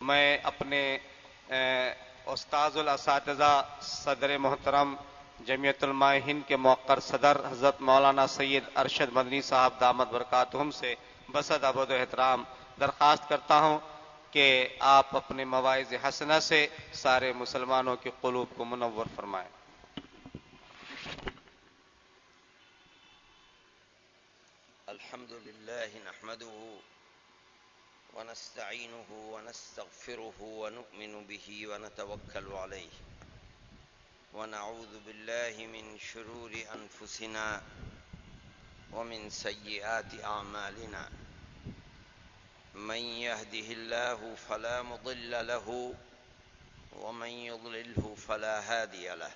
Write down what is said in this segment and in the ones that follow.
میں اپنے استاذ الاساتذہ صدر محترم جمعیت علماء ہند کے موقر صدر حضرت مولانا سید ارشد مدنی صاحب دامت برکاتہم سے بصد ادب و احترام درخواست کرتا ہوں کہ آپ اپنے مواعظ حسنہ سے سارے مسلمانوں کے قلوب کو منور فرمائیں۔ الحمد لله نحمده ونستعينه ونستغفره ونؤمن به ونتوكل عليه ونعوذ بالله من شرور أنفسنا ومن سيئات أعمالنا من يهده الله فلا مضل له ومن يضلله فلا هادي له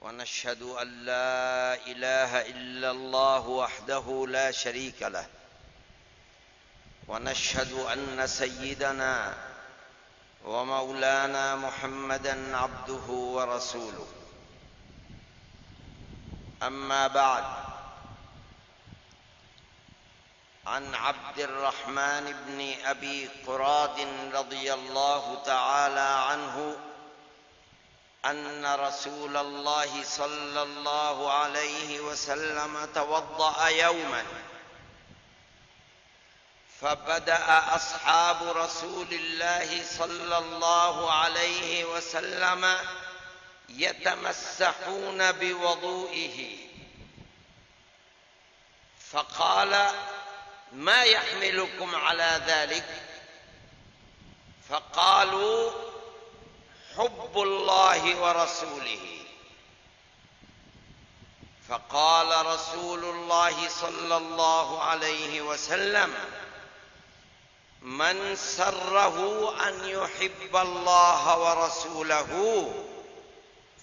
ونشهد أن لا إله إلا الله وحده لا شريك له ونشهد أن سيدنا ومولانا محمدا عبده ورسوله أما بعد عن عبد الرحمن بن أبي قراد رضي الله تعالى عنه أن رسول الله صلى الله عليه وسلم توضأ يوما فبدأ أصحاب رسول الله صلى الله عليه وسلم يتمسحون بوضوئه فقال ما يحملكم على ذلك فقالوا حب الله ورسوله فقال رسول الله صلى الله عليه وسلم من سره أن يحب الله ورسوله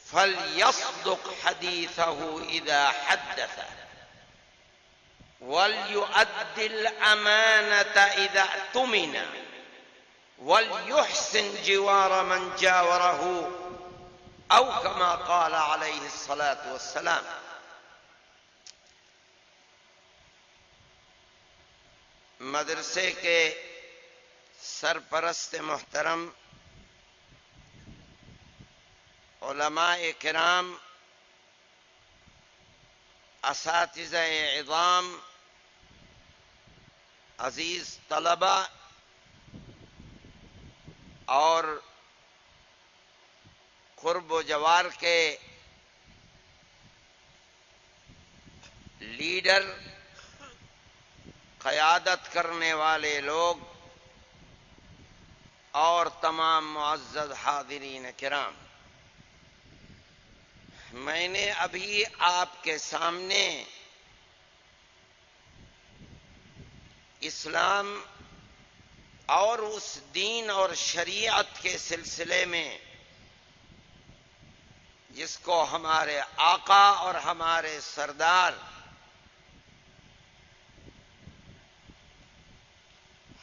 فليصدق حديثه إذا حدث وليؤد الأمانة إذا اؤتمن وليحسن جوار من جاوره أو كما قال عليه الصلاة والسلام۔ مدرسے کے سرپرست محترم، علماء کرام، اساتذہ عظام، عزیز طلبہ اور قرب و جوار کے لیڈر، قیادت کرنے والے لوگ اور تمام معزز حاضرین کرام، میں نے ابھی آپ کے سامنے اسلام اور اس دین اور شریعت کے سلسلے میں جس کو ہمارے آقا اور ہمارے سردار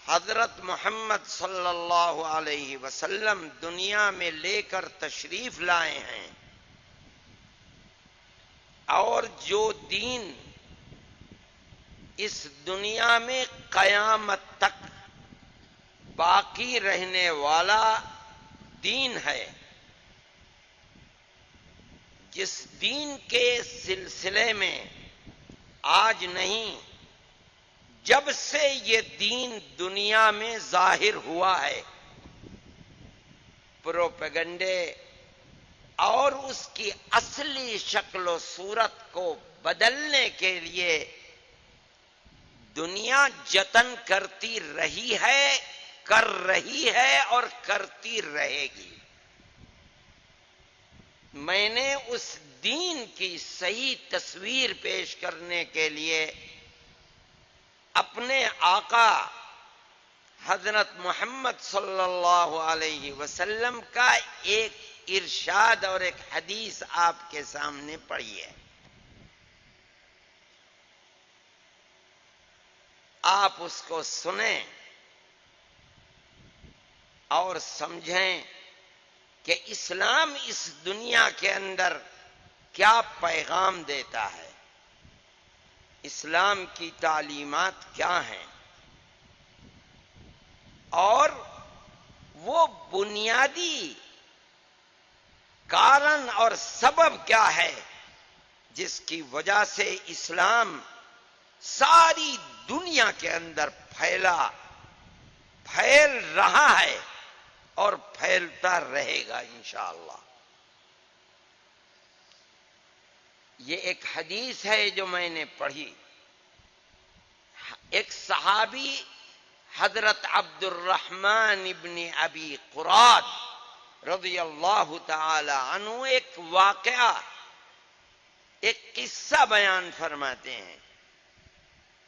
حضرت محمد صلی اللہ علیہ وسلم دنیا میں لے کر تشریف لائے ہیں، اور جو دین اس دنیا میں قیامت تک باقی رہنے والا دین ہے، جس دین کے سلسلے میں آج نہیں، جب سے یہ دین دنیا میں ظاہر ہوا ہے، پروپیگنڈے اور اس کی اصلی شکل و صورت کو بدلنے کے لیے دنیا جتن کرتی رہی ہے، کر رہی ہے اور کرتی رہے گی۔ میں نے اس دین کی صحیح تصویر پیش کرنے کے لیے اپنے آقا حضرت محمد صلی اللہ علیہ وسلم کا ایک ارشاد اور ایک حدیث آپ کے سامنے پڑھی ہے۔ آپ اس کو سنیں اور سمجھیں کہ اسلام اس دنیا کے اندر کیا پیغام دیتا ہے، اسلام کی تعلیمات کیا ہیں، اور بنیادی کارن اور سبب کیا ہے جس کی وجہ سے اسلام ساری دنیا کے اندر پھیل رہا ہے اور پھیلتا رہے گا انشاءاللہ. یہ ایک حدیث ہے جو میں نے پڑھی. ایک صحابی حضرت عبد الرحمن ابن ابی قراد رضی اللہ تعالی عنہ ایک واقعہ، ایک قصہ بیان فرماتے ہیں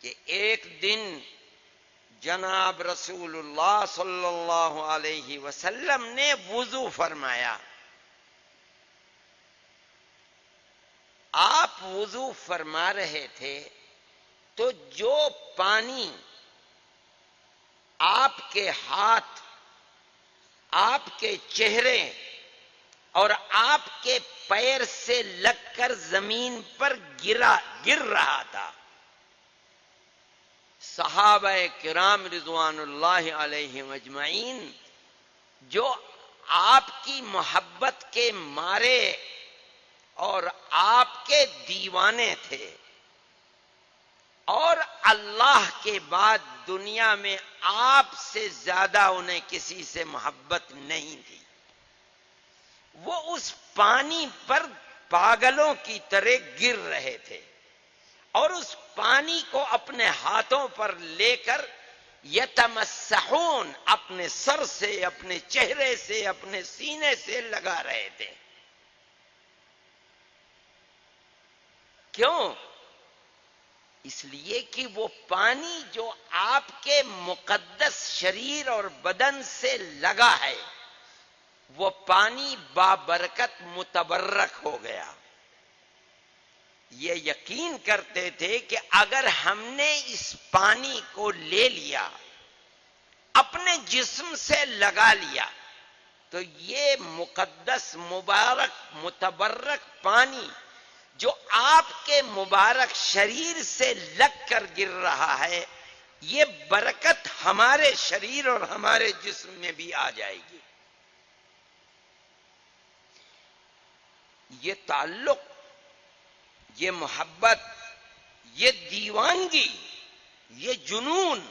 کہ ایک دن جناب رسول اللہ صلی اللہ علیہ وسلم نے وضو فرمایا. آپ وضو فرما رہے تھے تو جو پانی آپ کے ہاتھ، آپ کے چہرے اور آپ کے پیر سے لگ کر زمین پر گر رہا تھا، صحابہ کرام رضوان اللہ علیہم اجمعین جو آپ کی محبت کے مارے اور آپ کے دیوانے تھے، اور اللہ کے بعد دنیا میں آپ سے زیادہ انہیں کسی سے محبت نہیں تھی، وہ اس پانی پر پاگلوں کی طرح گر رہے تھے اور اس پانی کو اپنے ہاتھوں پر لے کر یتمسحون، اپنے سر سے، اپنے چہرے سے، اپنے سینے سے لگا رہے تھے. کیوں؟ اس لیے کہ وہ پانی جو آپ کے مقدس شریر اور بدن سے لگا ہے وہ پانی بابرکت متبرک ہو گیا. یہ یقین کرتے تھے کہ اگر ہم نے اس پانی کو لے لیا، اپنے جسم سے لگا لیا، تو یہ مقدس مبارک متبرک پانی جو آپ کے مبارک شریر سے لگ کر گر رہا ہے، یہ برکت ہمارے شریر اور ہمارے جسم میں بھی آ جائے گی. یہ تعلق، یہ محبت، یہ دیوانگی، یہ جنون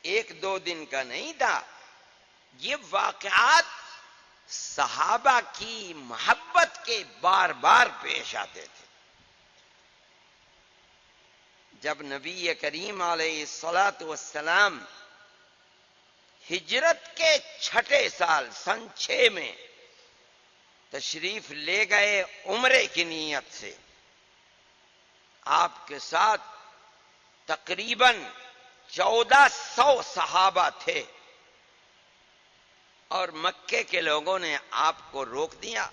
ایک دو دن کا نہیں تھا. یہ واقعات صحابہ کی محبت کے بار بار پیش آتے تھے. جب نبی کریم علیہ الصلاۃ والسلام ہجرت کے 6 سال سن 6 میں تشریف لے گئے عمرے کی نیت سے، آپ کے ساتھ تقریباً 1400 صحابہ تھے، اور مکے کے لوگوں نے آپ کو روک دیا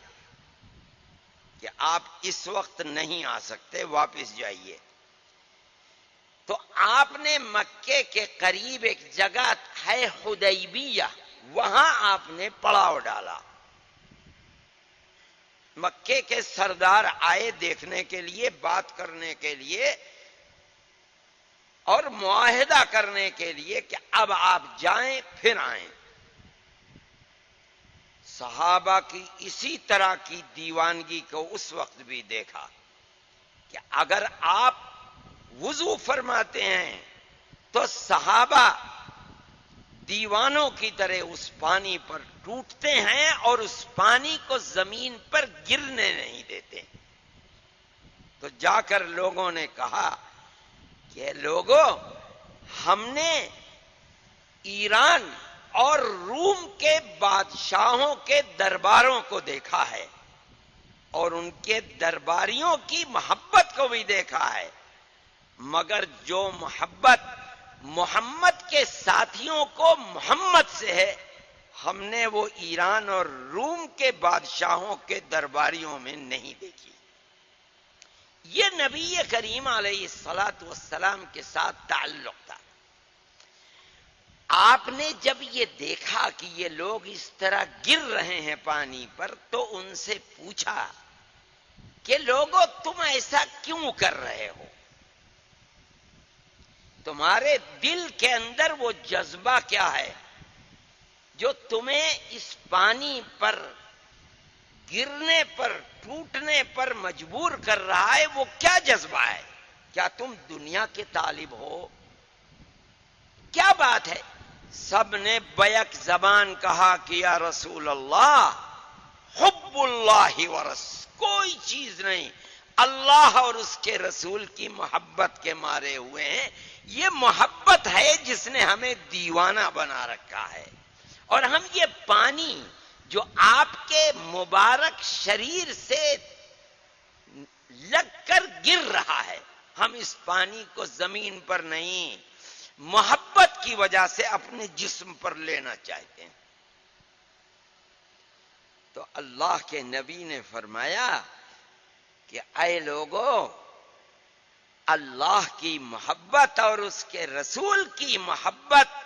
کہ آپ اس وقت نہیں آ سکتے، واپس جائیے. تو آپ نے مکے کے قریب ایک جگہ ہے حدیبیہ، وہاں آپ نے پڑاؤ ڈالا. مکے کے سردار آئے دیکھنے کے لیے، بات کرنے کے لیے اور معاہدہ کرنے کے لیے کہ اب آپ جائیں پھر آئیں. صحابہ کی اسی طرح کی دیوانگی کو اس وقت بھی دیکھا کہ اگر آپ وضو فرماتے ہیں تو صحابہ دیوانوں کی طرح اس پانی پر ٹوٹتے ہیں اور اس پانی کو زمین پر گرنے نہیں دیتے. تو جا کر لوگوں نے کہا کہ لوگوں، ہم نے ایران اور روم کے بادشاہوں کے درباروں کو دیکھا ہے اور ان کے درباریوں کی محبت کو بھی دیکھا ہے، مگر جو محبت محمد کے ساتھیوں کو محمد سے ہے، ہم نے وہ ایران اور روم کے بادشاہوں کے درباریوں میں نہیں دیکھی. یہ نبی کریم علیہ الصلاۃ والسلام کے ساتھ تعلق تھا. آپ نے جب یہ دیکھا کہ یہ لوگ اس طرح گر رہے ہیں پانی پر، تو ان سے پوچھا کہ لوگوں، تم ایسا کیوں کر رہے ہو؟ تمہارے دل کے اندر وہ جذبہ کیا ہے جو تمہیں اس پانی پر گرنے پر ٹوٹنے پر مجبور کر رہا ہے وہ کیا جذبہ ہے؟ کیا تم دنیا کے طالب ہو؟ کیا بات ہے؟ سب نے بیک زبان کہا کہ یا رسول اللہ حب اللہ کوئی چیز نہیں، اللہ اور اس کے رسول کی محبت کے مارے ہوئے ہیں۔ یہ محبت ہے جس نے ہمیں دیوانہ بنا رکھا ہے، اور ہم یہ پانی جو آپ کے مبارک شریر سے لگ کر گر رہا ہے، ہم اس پانی کو زمین پر نہیں، محبت کی وجہ سے اپنے جسم پر لینا چاہتے ہیں۔ تو اللہ کے نبی نے فرمایا کہ اے لوگو، اللہ کی محبت اور اس کے رسول کی محبت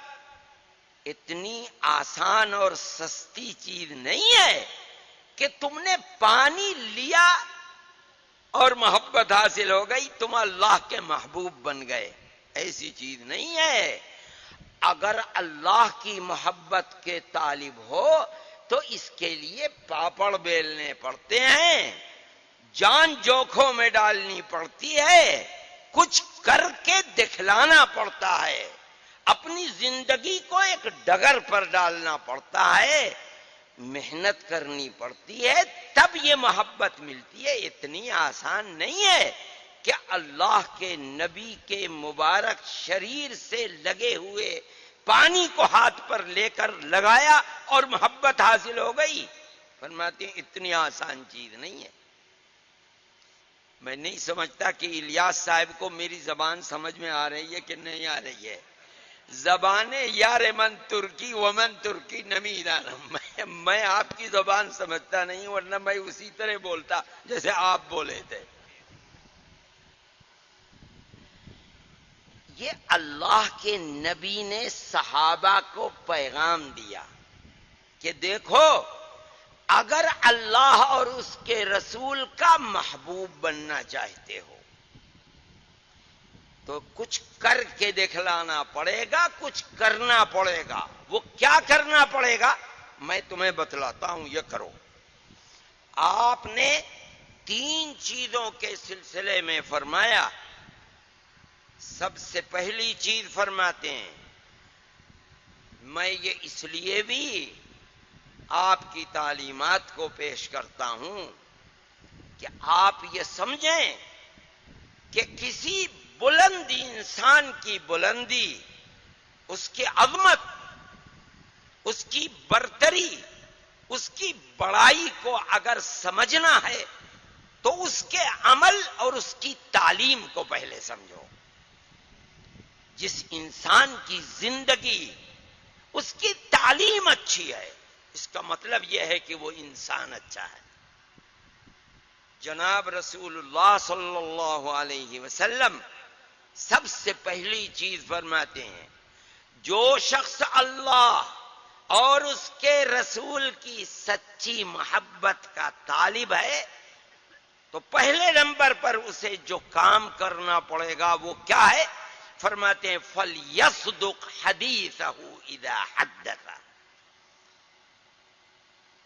اتنی آسان اور سستی چیز نہیں ہے کہ تم نے پانی لیا اور محبت حاصل ہو گئی، تم اللہ کے محبوب بن گئے، ایسی چیز نہیں ہے۔ اگر اللہ کی محبت کے طالب ہو تو اس کے لیے پاپڑ بیلنے پڑتے ہیں، جان جوکھوں میں ڈالنی پڑتی ہے، کچھ کر کے دکھلانا پڑتا ہے، اپنی زندگی کو ایک ڈگر پر ڈالنا پڑتا ہے، محنت کرنی پڑتی ہے، تب یہ محبت ملتی ہے۔ اتنی آسان نہیں ہے کہ اللہ کے نبی کے مبارک شریر سے لگے ہوئے پانی کو ہاتھ پر لے کر لگایا اور محبت حاصل ہو گئی۔ فرماتے ہیں اتنی آسان چیز نہیں ہے۔ میں نہیں سمجھتا کہ الیاس صاحب کو میری زبان سمجھ میں آ رہی ہے کہ نہیں آ رہی ہے۔ زبان یار من ترکی ومن ترکی نمیدانم، میں آپ کی زبان سمجھتا نہیں، ورنہ میں اسی طرح بولتا جیسے آپ بولے تھے۔ یہ اللہ کے نبی نے صحابہ کو پیغام دیا کہ دیکھو، اگر اللہ اور اس کے رسول کا محبوب بننا چاہتے ہو تو کچھ کر کے دکھلانا پڑے گا، کچھ کرنا پڑے گا۔ وہ کیا کرنا پڑے گا میں تمہیں بتلاتا ہوں، یہ کرو۔ آپ نے 3 چیزوں کے سلسلے میں فرمایا۔ سب سے پہلی چیز فرماتے ہیں، میں یہ اس لیے بھی آپ کی تعلیمات کو پیش کرتا ہوں کہ آپ یہ سمجھیں کہ کسی بلند انسان کی بلندی، اس کی عظمت، اس کی برتری، اس کی بڑائی کو اگر سمجھنا ہے تو اس کے عمل اور اس کی تعلیم کو پہلے سمجھو۔ جس انسان کی زندگی، اس کی تعلیم اچھی ہے، اس کا مطلب یہ ہے کہ وہ انسان اچھا ہے۔ جناب رسول اللہ صلی اللہ علیہ وسلم سب سے پہلی چیز فرماتے ہیں، جو شخص اللہ اور اس کے رسول کی سچی محبت کا طالب ہے تو پہلے نمبر پر اسے جو کام کرنا پڑے گا وہ کیا ہے؟ فرماتے ہیں فَلْيَصْدُقْ حَدِيثَهُ إِذَا حَدَّثَ۔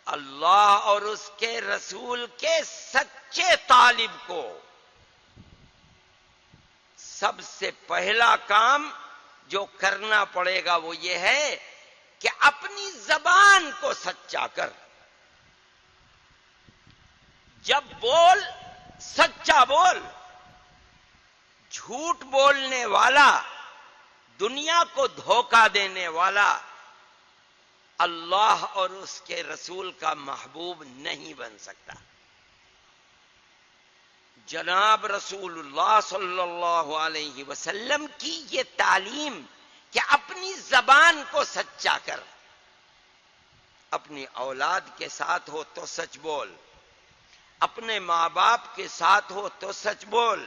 اللہ اور اس کے رسول کے سچے طالب کو سب سے پہلا کام جو کرنا پڑے گا وہ یہ ہے کہ اپنی زبان کو سچا کر، جب بول سچا بول۔ جھوٹ بولنے والا، دنیا کو دھوکہ دینے والا اللہ اور اس کے رسول کا محبوب نہیں بن سکتا۔ جناب رسول اللہ صلی اللہ علیہ وسلم کی یہ تعلیم کہ اپنی زبان کو سچا کر، اپنی اولاد کے ساتھ ہو تو سچ بول، اپنے ماں باپ کے ساتھ ہو تو سچ بول،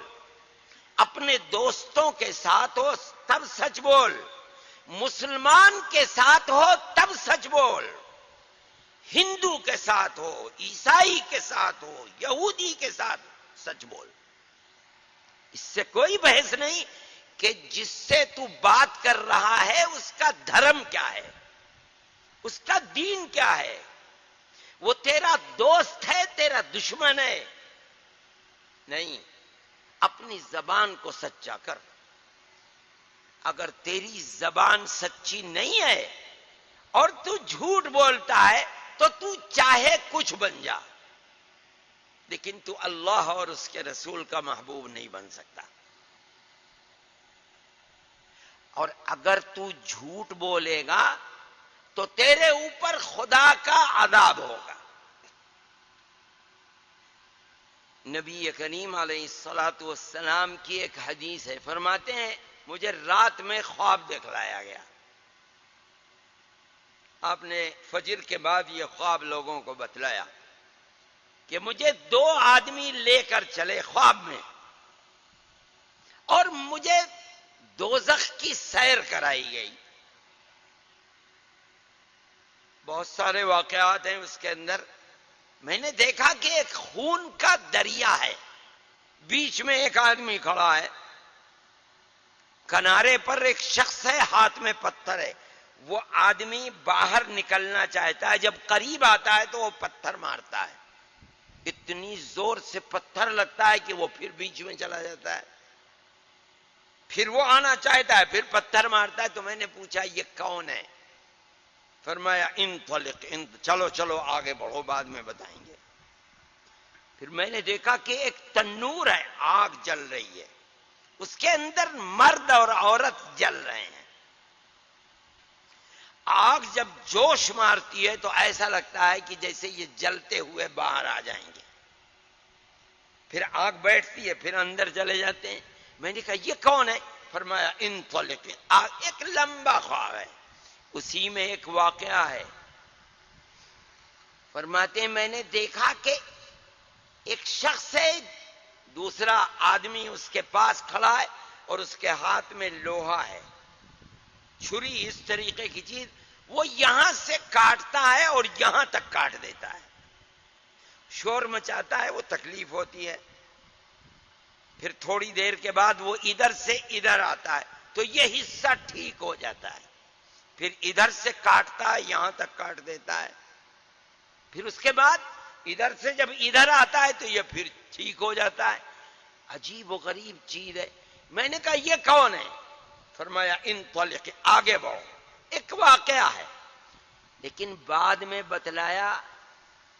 اپنے دوستوں کے ساتھ ہو تب سچ بول، مسلمان کے ساتھ ہو تب سچ بول، ہندو کے ساتھ ہو، عیسائی کے ساتھ ہو، یہودی کے ساتھ سچ بول۔ اس سے کوئی بحث نہیں کہ جس سے تو بات کر رہا ہے اس کا دھرم کیا ہے، اس کا دین کیا ہے؟ وہ تیرا دوست ہے، تیرا دشمن ہے؟ نہیں، اپنی زبان کو سچا کر. اگر تیری زبان سچی نہیں ہے اور تو جھوٹ بولتا ہے تو تو چاہے کچھ بن جا، لیکن تو اللہ اور اس کے رسول کا محبوب نہیں بن سکتا. اور اگر تو جھوٹ بولے گا تو تیرے اوپر خدا کا عذاب ہوگا. نبی کریم علیہ الصلوۃ والسلام کی ایک حدیث ہے، فرماتے ہیں مجھے رات میں خواب دکھلایا گیا. آپ نے فجر کے بعد یہ خواب لوگوں کو بتلایا کہ مجھے 2 آدمی لے کر چلے خواب میں اور مجھے دوزخ کی سیر کرائی گئی. بہت سارے واقعات ہیں اس کے اندر. میں نے دیکھا کہ ایک خون کا دریا ہے، بیچ میں ایک آدمی کھڑا ہے، کنارے پر ایک شخص ہے، ہاتھ میں پتھر ہے. وہ آدمی باہر نکلنا چاہتا ہے، جب قریب آتا ہے تو وہ پتھر مارتا ہے. اتنی زور سے پتھر لگتا ہے کہ وہ پھر بیچ میں چلا جاتا ہے. پھر وہ آنا چاہتا ہے، پھر پتھر مارتا ہے. تو میں نے پوچھا یہ کون ہے؟ فرمایا انطلق، چلو چلو آگے بڑھو، بعد میں بتائیں گے. پھر میں نے دیکھا کہ ایک تنور ہے، آگ جل رہی ہے، اس کے اندر مرد اور عورت جل رہے ہیں. آگ جب جوش مارتی ہے تو ایسا لگتا ہے کہ جیسے یہ جلتے ہوئے باہر آ جائیں گے. پھر آگ بیٹھتی ہے، پھر اندر چلے جاتے ہیں. میں نے کہا یہ کون ہے؟ فرمایا انطلق. ایک لمبا خواب ہے، اسی میں ایک واقعہ ہے. فرماتے ہیں میں نے دیکھا کہ ایک شخص ہے، دوسرا آدمی اس کے پاس کھڑا ہے اور اس کے ہاتھ میں لوہا ہے، چھری اس طریقے کی چیز. وہ یہاں سے کاٹتا ہے اور یہاں تک کاٹ دیتا ہے، شور مچاتا ہے، وہ تکلیف ہوتی ہے. پھر تھوڑی دیر کے بعد وہ ادھر سے ادھر آتا ہے تو یہ حصہ ٹھیک ہو جاتا ہے. پھر ادھر سے کاٹتا ہے، یہاں تک کاٹ دیتا ہے. پھر اس کے بعد ادھر سے جب ادھر آتا ہے تو یہ پھر ٹھیک ہو جاتا ہے. عجیب و غریب چیز ہے. میں نے کہا یہ کون ہے؟ فرمایا انطلق، آگے بڑھو. ایک واقعہ ہے، لیکن بعد میں بتلایا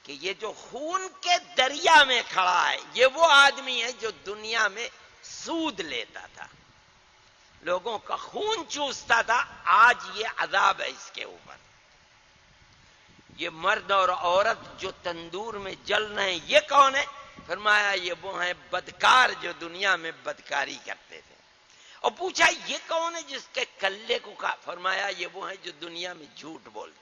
کہ یہ جو خون کے دریا میں کھڑا ہے یہ وہ آدمی ہے جو دنیا میں سود لیتا تھا، لوگوں کا خون چوستا تھا. آج یہ عذاب ہے اس کے اوپر. یہ مرد اور عورت جو تندور میں جل رہے ہیں یہ کون ہے؟ فرمایا یہ وہ ہیں بدکار جو دنیا میں بدکاری کرتے تھے. اور پوچھا یہ کون ہے جس کے کلے کو کہا؟ فرمایا یہ وہ ہیں جو دنیا میں جھوٹ بولتے.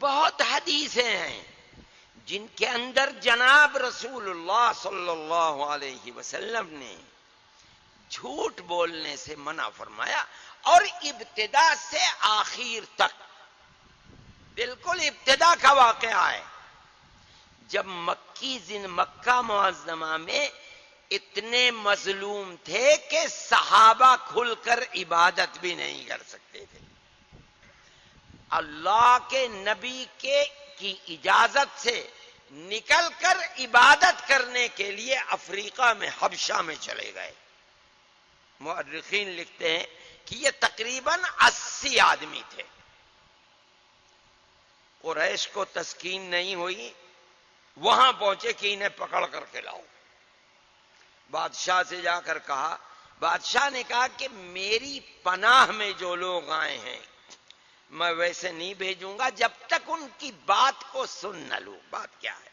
بہت حدیثیں ہیں جن کے اندر جناب رسول اللہ صلی اللہ علیہ وسلم نے جھوٹ بولنے سے منع فرمایا، اور ابتدا سے آخر تک. بالکل ابتدا کا واقعہ ہے جب مکہ معظمہ میں اتنے مظلوم تھے کہ صحابہ کھل کر عبادت بھی نہیں کر سکتے تھے. اللہ کے نبی کی اجازت سے نکل کر عبادت کرنے کے لیے افریقہ میں، حبشہ میں چلے گئے. مؤرخین لکھتے ہیں کہ یہ تقریباً 80 آدمی تھے. قریش کو تسکین نہیں ہوئی، وہاں پہنچے کہ انہیں پکڑ کر کے لاؤ. بادشاہ سے جا کر کہا، بادشاہ نے کہا کہ میری پناہ میں جو لوگ آئے ہیں میں ویسے نہیں بھیجوں گا جب تک ان کی بات کو سن نہ لوں. بات کیا ہے؟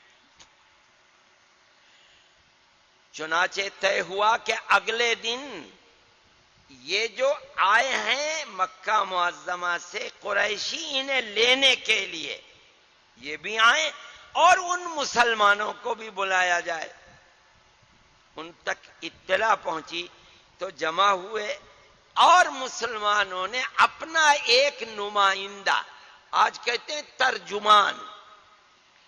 چنانچہ طے ہوا کہ اگلے دن یہ جو آئے ہیں مکہ معظمہ سے قریشی انہیں لینے کے لیے یہ بھی آئیں اور ان مسلمانوں کو بھی بلایا جائے. ان تک اطلاع پہنچی تو جمع ہوئے اور مسلمانوں نے اپنا ایک نمائندہ، آج کہتے ہیں ترجمان،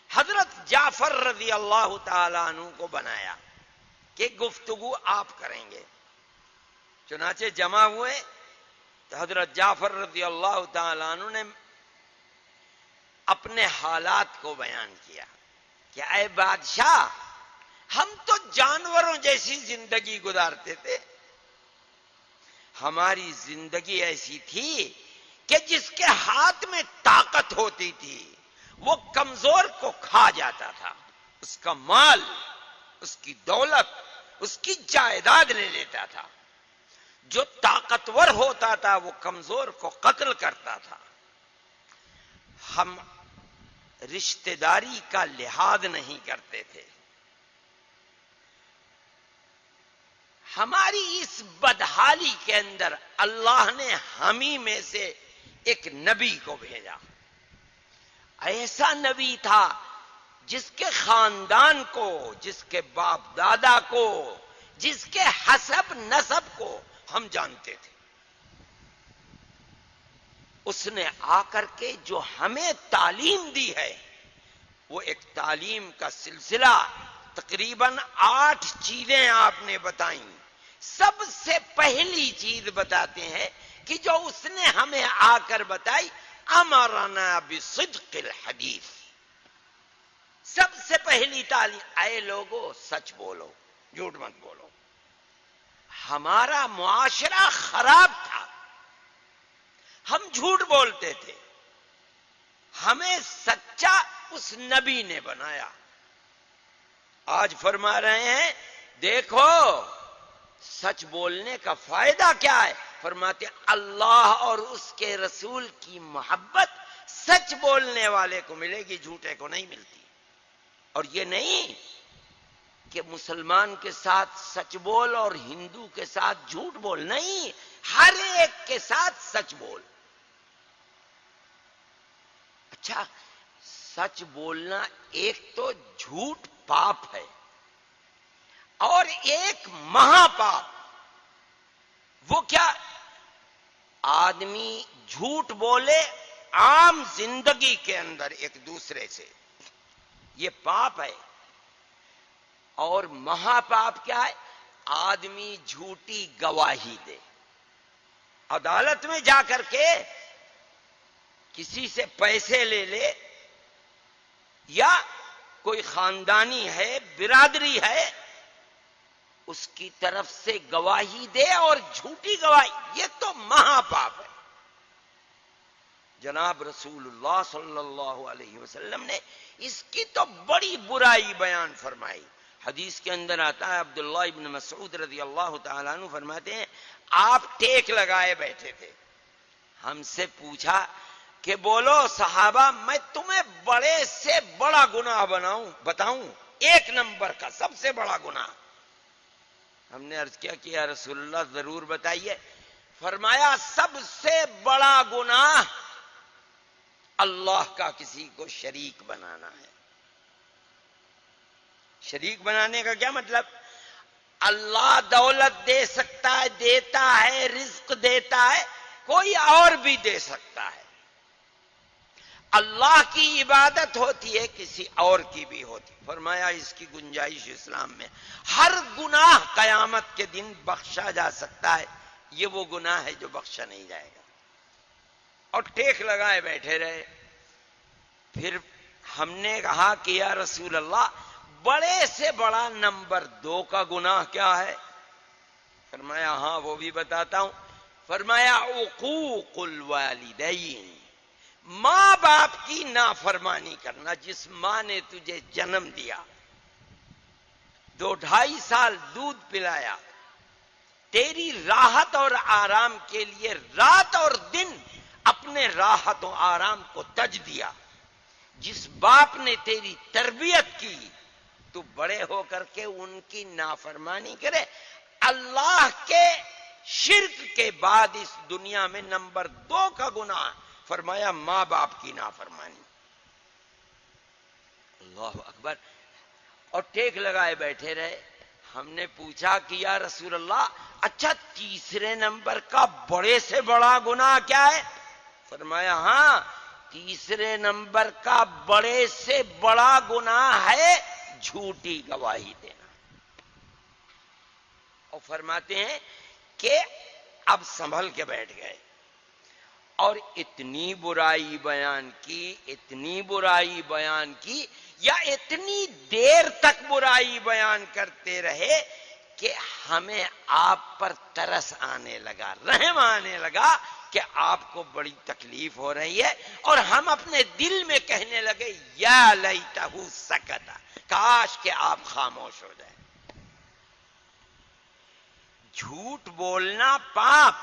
حضرت جعفر رضی اللہ تعالیٰ عنہ کو بنایا کہ گفتگو آپ کریں گے. چنانچہ جمع ہوئے تو حضرت جعفر رضی اللہ تعالیٰ عنہ نے اپنے حالات کو بیان کیا کہ اے بادشاہ، ہم تو جانوروں جیسی زندگی گزارتے تھے، ہماری زندگی ایسی تھی کہ جس کے ہاتھ میں طاقت ہوتی تھی وہ کمزور کو کھا جاتا تھا، اس کا مال، اس کی دولت، اس کی جائیداد لے لیتا تھا، جو طاقتور ہوتا تھا وہ کمزور کو قتل کرتا تھا، ہم رشتہ داری کا لحاظ نہیں کرتے تھے، ہماری اس بدحالی کے اندر اللہ نے ہمیں میں سے ایک نبی کو بھیجا، ایسا نبی تھا جس کے خاندان کو، جس کے باپ دادا کو، جس کے حسب نسب کو ہم جانتے تھے، اس نے آ کر کے جو ہمیں تعلیم دی ہے وہ ایک تعلیم کا سلسلہ، تقریباً 8 چیزیں آپ نے بتائیں۔ سب سے پہلی چیز بتاتے ہیں کہ جو اس نے ہمیں آ کر بتائی، امرنا بصدق الحدیث، سب سے پہلی تعلیم، اے لوگو سچ بولو، جھوٹ مت بولو۔ ہمارا معاشرہ خراب تھا، ہم جھوٹ بولتے تھے، ہمیں سچا اس نبی نے بنایا۔ آج فرما رہے ہیں دیکھو سچ بولنے کا فائدہ کیا ہے، فرماتے ہیں اللہ اور اس کے رسول کی محبت سچ بولنے والے کو ملے گی، جھوٹے کو نہیں ملتی۔ اور یہ نہیں کہ مسلمان کے ساتھ سچ بول اور ہندو کے ساتھ جھوٹ بول، نہیں، ہر ایک کے ساتھ سچ بول۔ اچھا، سچ بولنا ایک تو جھوٹ پاپ ہے اور ایک مہا پاپ، وہ کیا؟ آدمی جھوٹ بولے عام زندگی کے اندر ایک دوسرے سے، یہ پاپ ہے۔ اور مہا پاپ کیا ہے؟ آدمی جھوٹی گواہی دے، عدالت میں جا کر کے کسی سے پیسے لے لے، یا کوئی خاندانی ہے، برادری ہے، اس کی طرف سے گواہی دے اور جھوٹی گواہی، یہ تو مہا پاپ ہے۔ جناب رسول اللہ صلی اللہ علیہ وسلم نے اس کی تو بڑی برائی بیان فرمائی۔ حدیث کے اندر آتا ہے، عبداللہ ابن مسعود رضی اللہ تعالیٰ عنہ فرماتے ہیں آپ ٹیک لگائے بیٹھے تھے، ہم سے پوچھا کہ بولو صحابہ، میں تمہیں بڑے سے بڑا گناہ بتاؤں، 1 نمبر کا سب سے بڑا گناہ۔ ہم نے عرض کیا کہ یا رسول اللہ ضرور بتائیے۔ فرمایا سب سے بڑا گناہ اللہ کا کسی کو شریک بنانا ہے۔ شریک بنانے کا کیا مطلب؟ اللہ دولت دے سکتا ہے، دیتا ہے، رزق دیتا ہے، کوئی اور بھی دے سکتا ہے۔ اللہ کی عبادت ہوتی ہے، کسی اور کی بھی ہوتی۔ فرمایا اس کی گنجائش اسلام میں، ہر گناہ قیامت کے دن بخشا جا سکتا ہے، یہ وہ گناہ ہے جو بخشا نہیں جائے گا۔ اور ٹیک لگائے بیٹھے رہے۔ پھر ہم نے کہا کہ یا رسول اللہ بڑے سے بڑا نمبر 2 کا گناہ کیا ہے؟ فرمایا ہاں وہ بھی بتاتا ہوں۔ فرمایا عقوق الوالدین، ماں باپ کی نافرمانی کرنا۔ جس ماں نے تجھے جنم دیا، 2-2.5 سال دودھ پلایا، تیری راحت اور آرام کے لیے رات اور دن اپنے راحت و آرام کو تج دیا، جس باپ نے تیری تربیت کی، تو بڑے ہو کر کے ان کی نافرمانی کرے، اللہ کے شرک کے بعد اس دنیا میں نمبر 2 کا گناہ، فرمایا ماں باپ کی نافرمانی۔ اللہ اکبر۔ اور ٹیک لگائے بیٹھے رہے۔ ہم نے پوچھا کہ یا رسول اللہ اچھا تیسرے نمبر کا بڑے سے بڑا گناہ کیا ہے؟ فرمایا ہاں تیسرے نمبر کا بڑے سے بڑا گناہ ہے جھوٹی گواہی دینا۔ اور فرماتے ہیں کہ اب سنبھل کے بیٹھ گئے، اور اتنی برائی بیان کی، اتنی برائی بیان کی، یا اتنی دیر تک برائی بیان کرتے رہے کہ ہمیں آپ پر ترس آنے لگا، رحم آنے لگا کہ آپ کو بڑی تکلیف ہو رہی ہے، اور ہم اپنے دل میں کہنے لگے یا لیتہ سکتا، کاش کہ آپ خاموش ہو جائیں۔ جھوٹ بولنا پاپ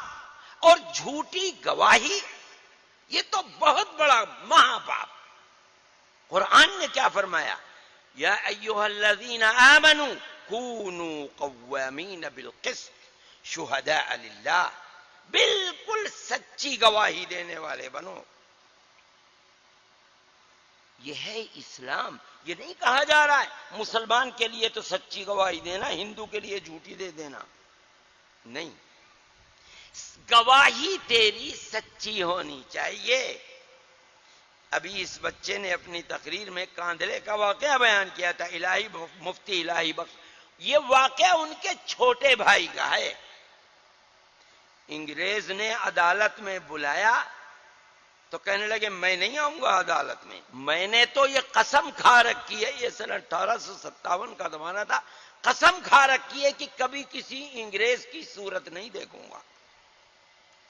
اور جھوٹی گواہی یہ تو بہت بڑا مہا پاپ۔ قرآن نے کیا فرمایا؟ یا ایھا الذین آمنوا کونوا قوامین بالقسط شہداء للہ، بالکل سچی گواہی دینے والے بنو۔ یہ ہے اسلام۔ یہ نہیں کہا جا رہا ہے مسلمان کے لیے تو سچی گواہی دینا، ہندو کے لیے جھوٹی دے دینا، نہیں، گواہی تیری سچی ہونی چاہیے۔ ابھی اس بچے نے اپنی تقریر میں کاندھلے کا واقعہ بیان کیا تھا، الہی مفتی الہی بخش، یہ واقعہ ان کے چھوٹے بھائی کا ہے۔ انگریز نے عدالت میں بلایا تو کہنے لگے میں نہیں آؤں گا عدالت میں نے تو یہ قسم کھا رکھی ہے، یہ سن 1857 کا زمانہ تھا، قسم کھا رکھی ہے کہ کبھی کسی انگریز کی صورت نہیں دیکھوں گا،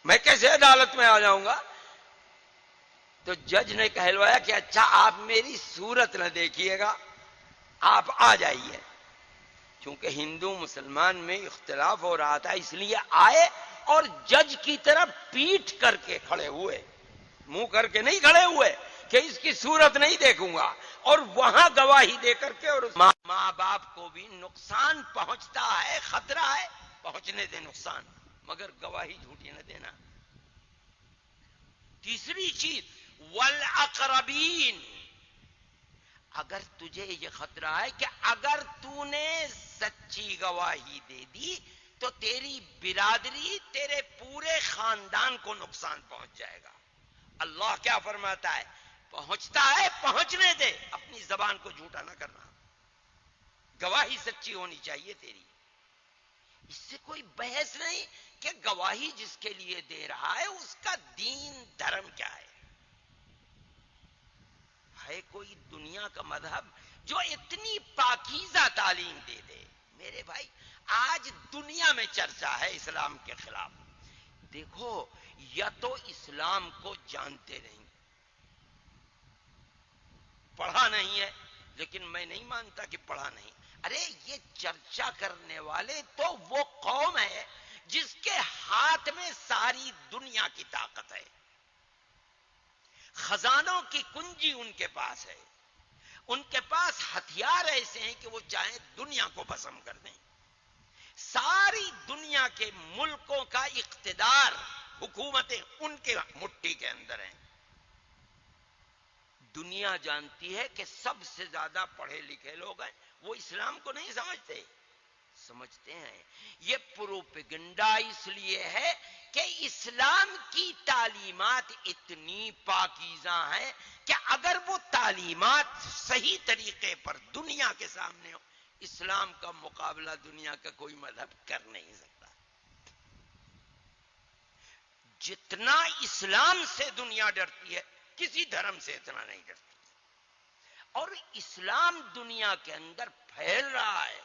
میں کیسے عدالت میں آ جاؤں گا؟ تو جج نے کہلوایا کہ اچھا آپ میری صورت نہ دیکھیے گا، آپ آ جائیے۔ چونکہ ہندو مسلمان میں اختلاف ہو رہا تھا اس لیے آئے، اور جج کی طرف پیٹھ کر کے کھڑے ہوئے، منہ کر کے نہیں کھڑے ہوئے کہ اس کی صورت نہیں دیکھوں گا، اور وہاں گواہی دے کر کے، اور ماں باپ کو بھی نقصان پہنچتا ہے، خطرہ ہے، پہنچنے دے نقصان، مگر گواہی جھوٹی نہ دینا۔ تیسری چیز والاقربین، اگر تجھے یہ خطرہ ہے کہ اگر تو نے سچی گواہی دے دی تو تیری برادری، تیرے پورے خاندان کو نقصان پہنچ جائے گا۔ اللہ کیا فرماتا ہے؟ پہنچتا ہے پہنچنے دے، اپنی زبان کو جھوٹا نہ کرنا، گواہی سچی ہونی چاہیے تیری۔ اس سے کوئی بحث نہیں کہ گواہی جس کے لیے دے رہا ہے اس کا دین دھرم کیا ہے۔ ہے کوئی دنیا کا مذہب جو اتنی پاکیزہ تعلیم دے دے؟ میرے بھائی آج دنیا میں چرچا ہے اسلام کے خلاف۔ دیکھو، یا تو اسلام کو جانتے نہیں، پڑھا نہیں ہے، لیکن میں نہیں مانتا کہ پڑھا نہیں۔ ارے یہ چرچا کرنے والے تو وہ قوم ہے جس کے ہاتھ میں ساری دنیا کی طاقت ہے، خزانوں کی کنجی ان کے پاس ہے، ان کے پاس ہتھیار ایسے ہیں کہ وہ چاہیں دنیا کو بھسم کر دیں، ساری دنیا کے ملکوں کا اقتدار، حکومتیں ان کے مٹھی کے اندر ہیں۔ دنیا جانتی ہے کہ سب سے زیادہ پڑھے لکھے لوگ ہیں، وہ اسلام کو نہیں سمجھتے، سمجھتے ہیں یہ پروپیگنڈا اس لیے ہے کہ اسلام کی تعلیمات اتنی پاکیزہ ہیں کہ اگر وہ تعلیمات صحیح طریقے پر دنیا کے سامنے ہو، اسلام کا مقابلہ دنیا کا کوئی مذہب کر نہیں سکتا۔ جتنا اسلام سے دنیا ڈرتی ہے کسی دھرم سے اتنا نہیں ڈرتی، اور اسلام دنیا کے اندر پھیل رہا ہے۔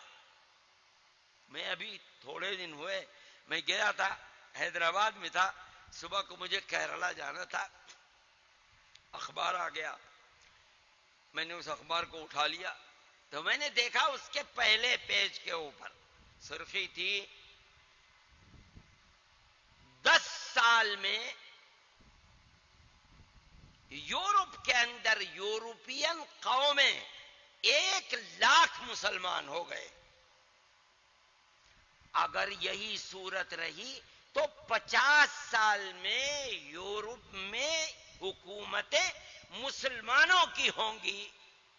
میں ابھی تھوڑے دن ہوئے میں گیا تھا، حیدرآباد میں تھا، صبح کو مجھے کیرلا جانا تھا، اخبار آ گیا، میں نے اس اخبار کو اٹھا لیا تو میں نے دیکھا اس کے پہلے پیج کے اوپر سرخی تھی 10 سال میں یورپ کے اندر یورپین قومیں 1,00,000 مسلمان ہو گئے۔ اگر یہی صورت رہی تو 50 سال میں یورپ میں حکومتیں مسلمانوں کی ہوں گی،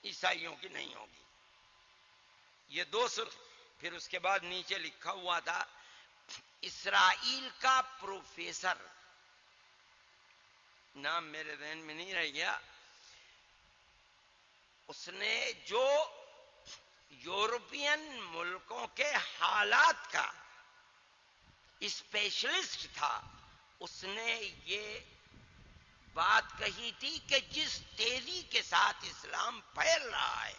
عیسائیوں کی نہیں ہوں گی۔ یہ 2 سرخ، پھر اس کے بعد نیچے لکھا ہوا تھا اسرائیل کا پروفیسر، نام میرے ذہن میں نہیں رہ گیا، اس نے جو یورپین ملکوں کے حالات کا اسپیشلسٹ تھا، اس نے یہ بات کہی تھی کہ جس تیزی کے ساتھ اسلام پھیل رہا ہے،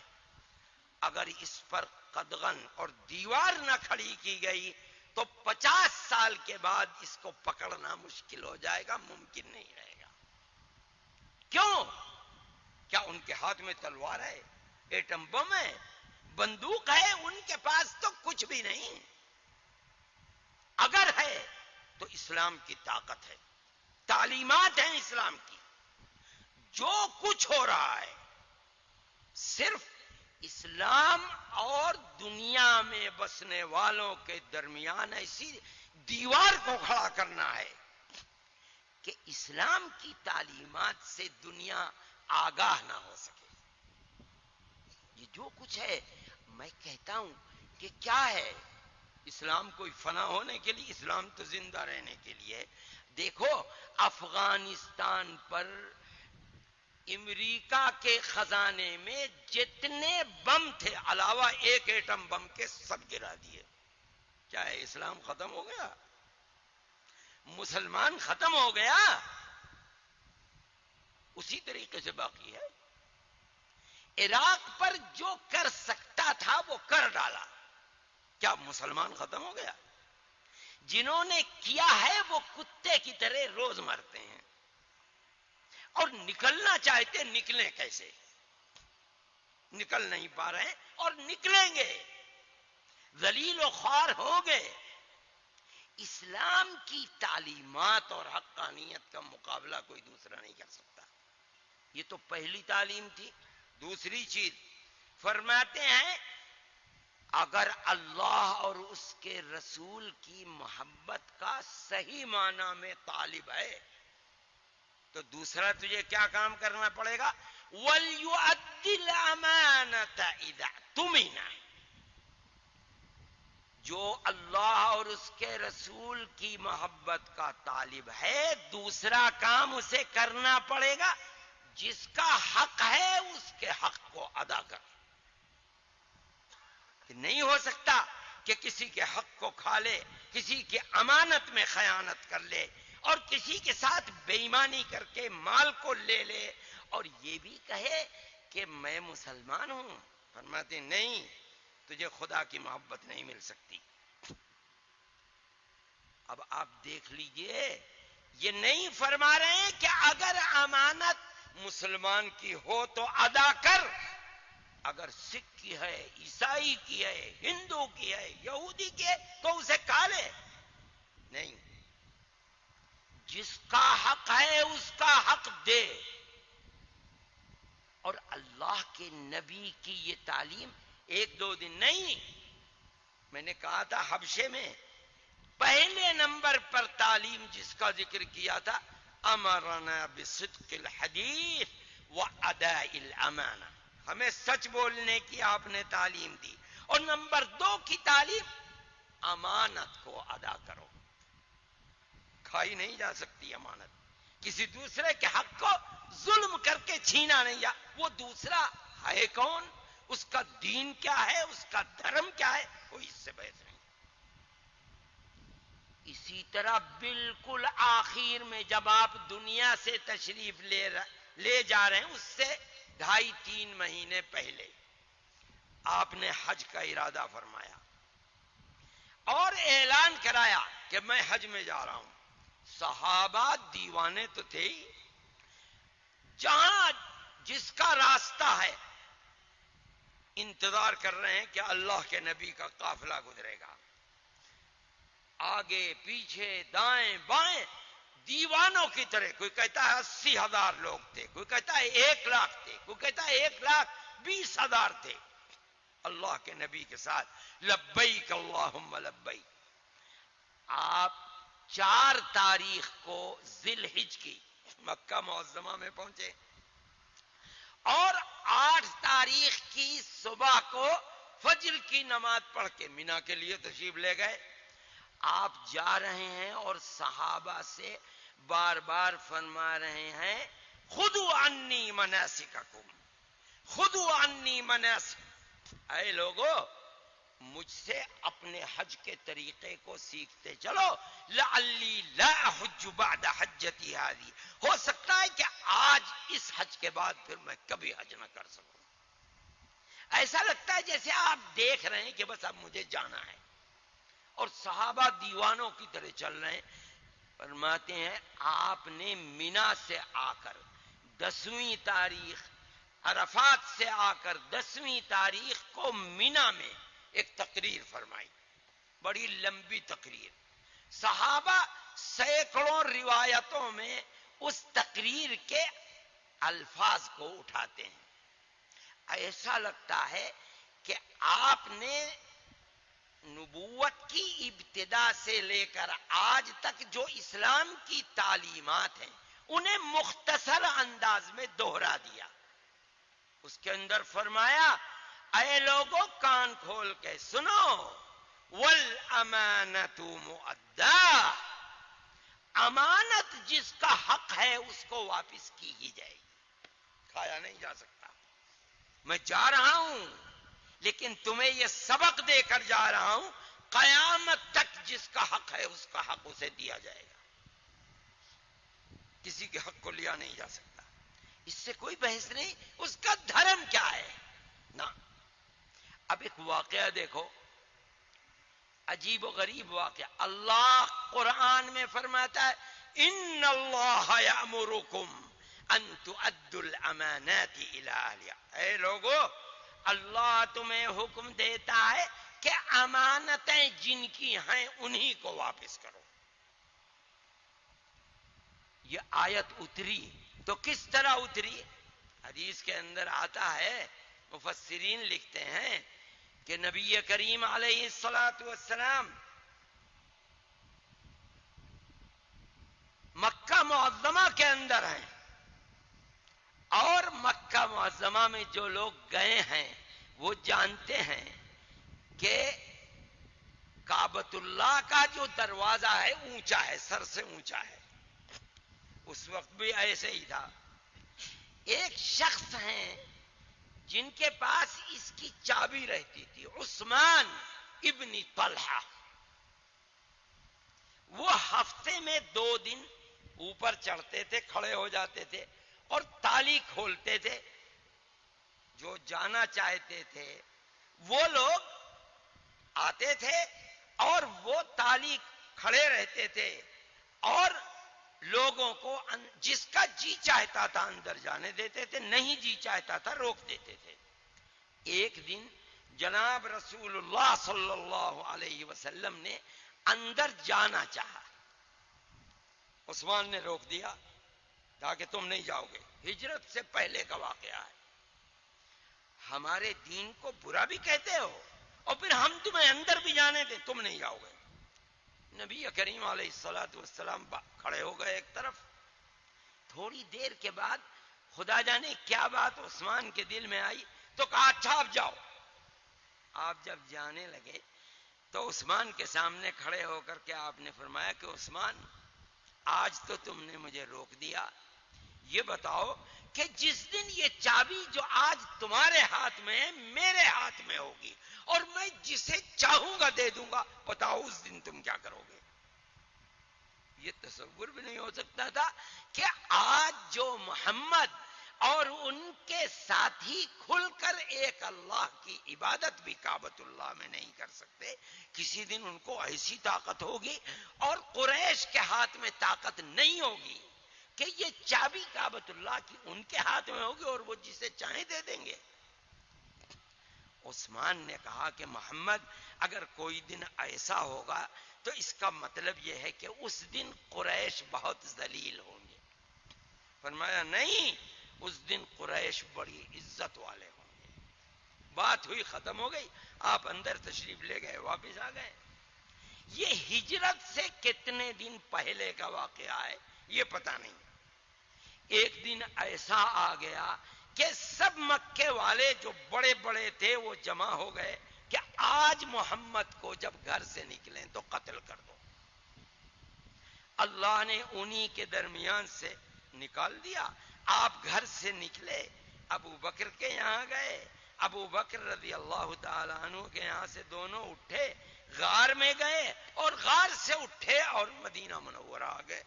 اگر اس پر قدغن اور دیوار نہ کھڑی کی گئی تو 50 سال کے بعد اس کو پکڑنا مشکل ہو جائے گا، ممکن نہیں رہے گا۔ کیوں؟ کیا ان کے ہاتھ میں تلوار ہے، ایٹم بم ہے، بندوق ہے؟ ان کے پاس تو کچھ بھی نہیں۔ اگر ہے تو اسلام کی طاقت ہے، تعلیمات ہیں اسلام کی۔ جو کچھ ہو رہا ہے صرف اسلام اور دنیا میں بسنے والوں کے درمیان ایسی دیوار کو کھڑا کرنا ہے کہ اسلام کی تعلیمات سے دنیا آگاہ نہ ہو سکے۔ یہ جو کچھ ہے، میں کہتا ہوں کہ کیا ہے؟ اسلام کوئی فنا ہونے کے لیے، اسلام تو زندہ رہنے کے لیے۔ دیکھو افغانستان پر امریکہ کے خزانے میں جتنے بم تھے علاوہ ایک ایٹم بم کے سب گرا دیے۔ کیا ہے؟ اسلام ختم ہو گیا؟ مسلمان ختم ہو گیا؟ اسی طریقے سے باقی ہے۔ عراق پر جو کر سکتا تھا وہ کر ڈالا، کیا مسلمان ختم ہو گیا؟ جنہوں نے کیا ہے وہ کتے کی طرح روز مرتے ہیں، اور نکلنا چاہتے، نکلیں کیسے؟ نکل نہیں پا رہے ہیں اور نکلیں گے، ذلیل و خوار ہو گئے۔ اسلام کی تعلیمات اور حقانیت کا مقابلہ کوئی دوسرا نہیں کر سکتا۔ یہ تو پہلی تعلیم تھی۔ دوسری چیز فرماتے ہیں اگر اللہ اور اس کے رسول کی محبت کا صحیح معنی میں طالب ہے تو دوسرا تجھے کیا کام کرنا پڑے گا؟ وَلْيُؤَدِّ الْأَمَانَةَ إِذَا اؤْتُمِنَ۔ جو اللہ اور اس کے رسول کی محبت کا طالب ہے، دوسرا کام اسے کرنا پڑے گا، جس کا حق ہے اس کے حق کو ادا کر۔ کہ نہیں ہو سکتا کہ کسی کے حق کو کھا لے، کسی کی امانت میں خیانت کر لے، اور کسی کے ساتھ بے ایمانی کر کے مال کو لے لے، اور یہ بھی کہے کہ میں مسلمان ہوں۔ فرماتے نہیں، تجھے خدا کی محبت نہیں مل سکتی۔ اب آپ دیکھ لیجئے، یہ نہیں فرما رہے ہیں کہ اگر امانت مسلمان کی ہو تو ادا کر، اگر سکھ کی ہے، عیسائی کی ہے، ہندو کی ہے، یہودی کی ہے تو اسے کھا لے۔ نہیں، جس کا حق ہے اس کا حق دے۔ اور اللہ کے نبی کی یہ تعلیم ایک دو دن نہیں، میں نے کہا تھا حبشے میں پہلے نمبر پر تعلیم جس کا ذکر کیا تھا، امرنا بصدق الحدیث واداء الامانہ، ہمیں سچ بولنے کی آپ نے تعلیم دی، اور نمبر 2 کی تعلیم امانت کو ادا کرو۔ کھائی نہیں جا سکتی امانت، کسی دوسرے کے حق کو ظلم کر کے چھینا نہیں جا۔ وہ دوسرا ہے کون، اس کا دین کیا ہے، اس کا دھرم کیا ہے، کوئی اس سے بحث نہیں۔ اسی طرح بالکل آخر میں جب آپ دنیا سے تشریف لے جا رہے ہیں، اس سے 2.5-3 مہینے پہلے آپ نے حج کا ارادہ فرمایا اور اعلان کرایا کہ میں حج میں جا رہا ہوں۔ صحابہ دیوانے تو تھے ہی، جہاں جس کا راستہ ہے انتظار کر رہے ہیں کہ اللہ کے نبی کا قافلہ گزرے گا، آگے پیچھے دائیں بائیں دیوانوں کی طرح۔ کوئی کہتا ہے 80,000 لوگ تھے، کوئی کہتا ہے 1 لاکھ تھے، کوئی کہتا ہے 1,20,000 تھے، اللہ کے نبی کے ساتھ لبیک اللہم لبیک۔ آپ 4 تاریخ کو ذی الحجہ کی مکہ معظمہ میں پہنچے، اور 8 تاریخ کی صبح کو فجر کی نماز پڑھ کے مینا کے لیے تشریف لے گئے۔ آپ جا رہے ہیں اور صحابہ سے بار بار فرما رہے ہیں خذوا عنی مناسککم، خذوا عنی مناسک۔ اے لوگو، مجھ سے اپنے حج کے طریقے کو سیکھتے چلو، لعلی لا احج بعد حجتی ہذی، ہو سکتا ہے کہ اس حج کے بعد پھر میں کبھی حج نہ کر سکوں. ایسا لگتا ہے جیسے آپ دیکھ رہے ہیں کہ بس اب مجھے جانا ہے. اور صحابہ دیوانوں کی طرح چل رہے ہیں. فرماتے ہیں آپ نے مینا سے آ کر 10ویں تاریخ، عرفات سے آ کر 10ویں تاریخ کو مینا میں ایک تقریر فرمائی، بڑی لمبی تقریر. صحابہ سینکڑوں روایتوں میں اس تقریر کے الفاظ کو اٹھاتے ہیں. ایسا لگتا ہے کہ آپ نے نبوت کی ابتدا سے لے کر آج تک جو اسلام کی تعلیمات ہیں انہیں مختصر انداز میں دوہرا دیا. اس کے اندر فرمایا اے لوگوں کان کھول کے سنو، والامانۃ مؤدّا، امانت جس کا حق ہے اس کو واپس کی ہی جائے گی، کھایا نہیں جا سکتا. میں جا رہا ہوں لیکن تمہیں یہ سبق دے کر جا رہا ہوں، قیامت تک جس کا حق ہے اس کا حق اسے دیا جائے گا، کسی کے حق کو لیا نہیں جا سکتا. اس سے کوئی بحث نہیں اس کا دھرم کیا ہے نا. اب ایک واقعہ دیکھو، عجیب و غریب واقعہ. اللہ قرآن میں فرماتا ہے ان اللہ یأمرکم ان تؤدوا الامانات الی اہلہا. اے لوگو، اللہ تمہیں حکم دیتا ہے کہ امانتیں جن کی ہیں انہی کو واپس کرو. یہ آیت اتری تو کس طرح اتری؟ حدیث کے اندر آتا ہے، مفسرین لکھتے ہیں کہ نبی کریم علیہ الصلاۃ والسلام مکہ معظمہ کے اندر ہیں، اور مکہ معظمہ میں جو لوگ گئے ہیں وہ جانتے ہیں کہ کعبۃ اللہ کا جو دروازہ ہے اونچا ہے، سر سے اونچا ہے. اس وقت بھی ایسے ہی تھا. ایک شخص ہیں جن کے پاس اس کی چابی رہتی تھی، عثمان ابن طلحہ. وہ ہفتے میں 2 دن اوپر چڑھتے تھے، کھڑے ہو جاتے تھے اور تالی کھولتے تھے. جو جانا چاہتے تھے وہ لوگ آتے تھے اور وہ تالی کھڑے رہتے تھے اور لوگوں کو جس کا جی چاہتا تھا اندر جانے دیتے تھے، نہیں جی چاہتا تھا روک دیتے تھے. ایک دن جناب رسول اللہ صلی اللہ علیہ وسلم نے اندر جانا چاہا، عثمان نے روک دیا، کہا کہ تم نہیں جاؤ گے. ہجرت سے پہلے کا واقعہ ہے. ہمارے دین کو برا بھی کہتے ہو اور پھر ہم تمہیں اندر بھی جانے دیں، تم نہیں جاؤ گے. نبی کریم علیہ الصلوۃ والسلام کھڑے ہو گئے ایک طرف. تھوڑی دیر کے بعد خدا جانے کیا بات عثمان کے دل میں آئی تو کہا اچھا آپ جاؤ. آپ جب جانے لگے تو عثمان کے سامنے کھڑے ہو کر کے آپ نے فرمایا کہ عثمان، آج تو تم نے مجھے روک دیا، یہ بتاؤ کہ جس دن یہ چابی جو آج تمہارے ہاتھ میں ہے میرے ہاتھ میں ہوگی اور میں جسے چاہوں گا دے دوں گا، بتاؤ اس دن تم کیا کرو گے؟ یہ تصور بھی نہیں ہو سکتا تھا کہ آج جو محمد اور ان کے ساتھی کھل کر ایک اللہ کی عبادت بھی کعبۃ اللہ میں نہیں کر سکتے، کسی دن ان کو ایسی طاقت ہوگی اور قریش کے ہاتھ میں طاقت نہیں ہوگی کہ یہ چابی کعبۃ اللہ کی ان کے ہاتھ میں ہوگی اور وہ جسے چاہیں دے دیں گے. عثمان نے کہا کہ محمد، اگر کوئی دن ایسا ہوگا تو اس کا مطلب یہ ہے کہ اس دن قریش بہت ذلیل ہوں گے. فرمایا نہیں، اس دن قریش بڑی عزت والے ہوں گے. بات ہوئی، ختم ہو گئی. آپ اندر تشریف لے گئے، واپس آ گئے. یہ ہجرت سے کتنے دن پہلے کا واقعہ ہے یہ پتہ نہیں. ایک دن ایسا آ گیا کہ سب مکے والے جو بڑے بڑے تھے وہ جمع ہو گئے کہ آج محمد کو جب گھر سے نکلیں تو قتل کر دو. اللہ نے انہی کے درمیان سے نکال دیا. آپ گھر سے نکلے، ابو بکر کے یہاں گئے، ابو بکر رضی اللہ تعالی عنہ کے یہاں سے دونوں اٹھے، غار میں گئے اور غار سے اٹھے اور مدینہ منورہ آ گئے.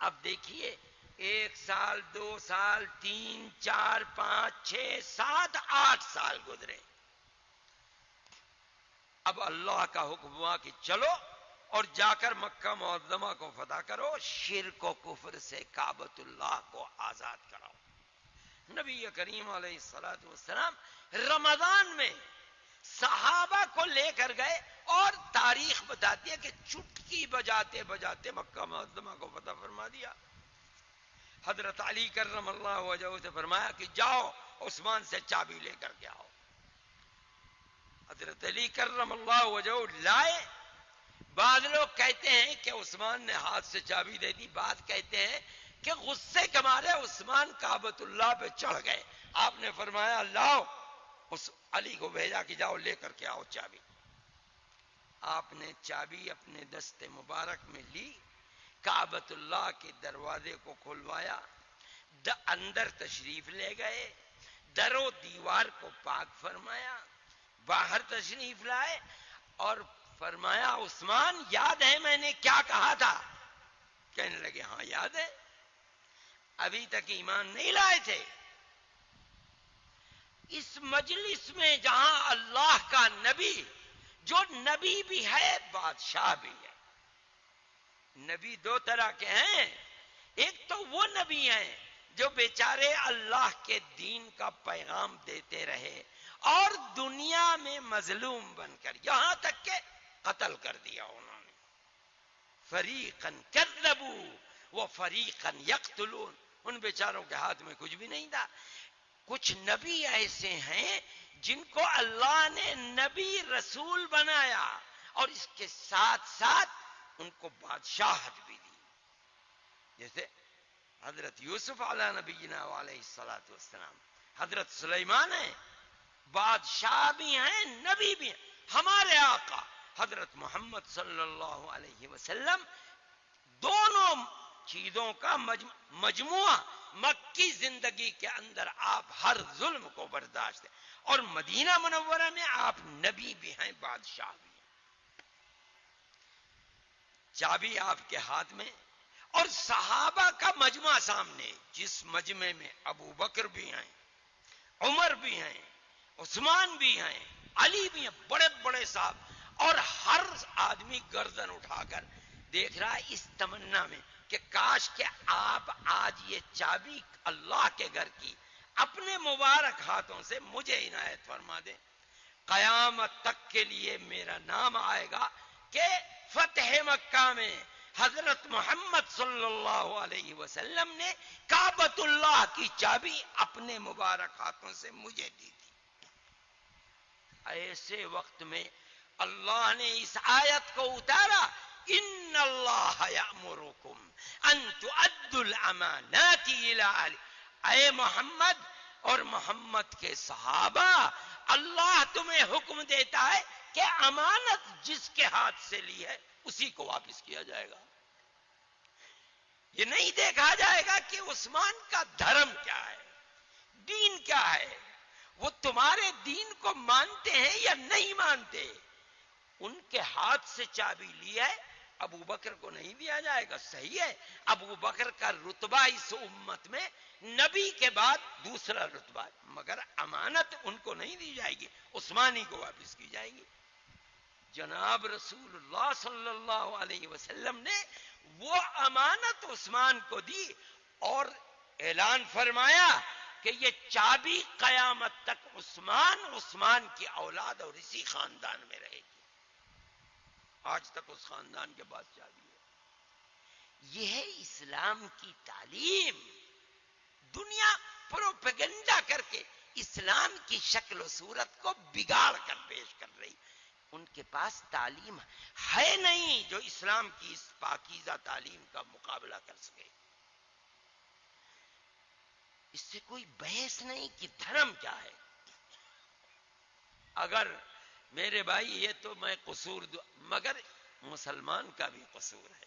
اب دیکھیے 1 سال 2 سال 3 4 5 6 7 8 سال گزرے. اب اللہ کا حکم ہوا کہ چلو اور جا کر مکہ معظمہ کو فتح کرو، شرک و کفر سے کعبۃ اللہ کو آزاد کراؤ. نبی کریم علیہ الصلوۃ والسلام رمضان میں صحابہ کو لے کر گئے، اور تاریخ بتاتی ہے کہ چٹکی بجاتے بجاتے مکہ معظمہ کو فتح فرما دیا. حضرت علی کرم اللہ وجہہ سے فرمایا کہ جاؤ عثمان سے چابی لے کر کے آؤ. حضرت علی کرم اللہ وجہہ لائے. بعض لوگ کہتے ہیں کہ عثمان نے ہاتھ سے چابی دے دی، بعض کہتے ہیں کہ غصے کے مارے عثمان کعبۃ اللہ پہ چڑھ گئے. آپ نے فرمایا لاؤ، اس علی کو بھیجا کہ جاؤ لے کر کے آؤ چابی. آپ نے چابی اپنے دست مبارک میں لی، کعبۃ اللہ کے دروازے کو کھلوایا، اندر تشریف لے گئے، در و دیوار کو پاک فرمایا، باہر تشریف لائے اور فرمایا عثمان یاد ہے میں نے کیا کہا تھا؟ کہنے لگے ہاں یاد ہے. ابھی تک ایمان نہیں لائے تھے. اس مجلس میں جہاں اللہ کا نبی، جو نبی بھی ہے بادشاہ بھی ہے. نبی 2 طرح کے ہیں. ایک تو وہ نبی ہیں جو بیچارے اللہ کے دین کا پیغام دیتے رہے اور دنیا میں مظلوم بن کر یہاں تک کہ قتل کر دیا انہوں نے. فریقاً کذبوا و فریقاً یقتلون. ان بیچاروں کے ہاتھ میں کچھ بھی نہیں تھا. کچھ نبی ایسے ہیں جن کو اللہ نے نبی رسول بنایا اور اس کے ساتھ ساتھ ان کو بادشاہت بھی دی. جیسے حضرت یوسف علیہ نبینا علیہ الصلوۃ والسلام، حضرت سلیمان ہیں، بادشاہ بھی ہیں نبی بھی ہیں. ہمارے آقا حضرت محمد صلی اللہ علیہ وسلم دونوں چیزوں کا مجموعہ. مکی زندگی کے اندر آپ ہر ظلم کو برداشت ہیں، اور مدینہ منورہ میں آپ نبی بھی ہیں بادشاہ بھی ہیں. چابی آپ کے ہاتھ میں اور صحابہ کا مجمع سامنے، جس مجمع میں ابو بکر بھی ہیں، عمر بھی ہیں، عثمان بھی ہیں، علی بھی ہیں، بڑے بڑے صاحب. اور ہر آدمی گردن اٹھا کر دیکھ رہا ہے اس تمنا میں کہ کاش کہ آپ آج یہ چابی اللہ کے گھر کی اپنے مبارک ہاتھوں سے مجھے عنایت فرما دیں. قیامت تک کے لیے میرا نام آئے گا کہ فتح مکہ میں حضرت محمد صلی اللہ علیہ وسلم نے کعبۃ اللہ کی چابی اپنے مبارک ہاتھوں سے مجھے دی تھی. ایسے وقت میں اللہ نے اس آیت کو اتارا، ان اللہ یأمرکم ان تؤدوا الامانات الی اہلہا. اے محمد اور محمد کے صحابہ، اللہ تمہیں حکم دیتا ہے کہ امانت جس کے ہاتھ سے لی ہے اسی کو واپس کیا جائے گا. یہ نہیں دیکھا جائے گا کہ عثمان کا دھرم کیا ہے، دین کیا ہے، وہ تمہارے دین کو مانتے ہیں یا نہیں مانتے. ان کے ہاتھ سے چابی لی ہے، ابو بکر کو نہیں دیا جائے گا. صحیح ہے، ابو بکر کا رتبہ اس امت میں نبی کے بعد دوسرا رتبہ ہے، مگر امانت ان کو نہیں دی جائے گی، عثمانی کو واپس کی جائے گی. جناب رسول اللہ صلی اللہ علیہ وسلم نے وہ امانت عثمان کو دی اور اعلان فرمایا کہ یہ چابی قیامت تک عثمان کی اولاد اور اسی خاندان میں رہے گی. آج تک اس خاندان کے پاس چابی ہے. یہ ہے اسلام کی تعلیم. دنیا پروپیگنڈا کر کے اسلام کی شکل و صورت کو بگاڑ کر پیش کر رہی. ان کے پاس تعلیم ہے نہیں جو اسلام کی اس پاکیزہ تعلیم کا مقابلہ کر سکے. اس سے کوئی بحث نہیں کہ دھرم کیا ہے. اگر میرے بھائی یہ تو میں قصور مگر مسلمان کا بھی قصور ہے.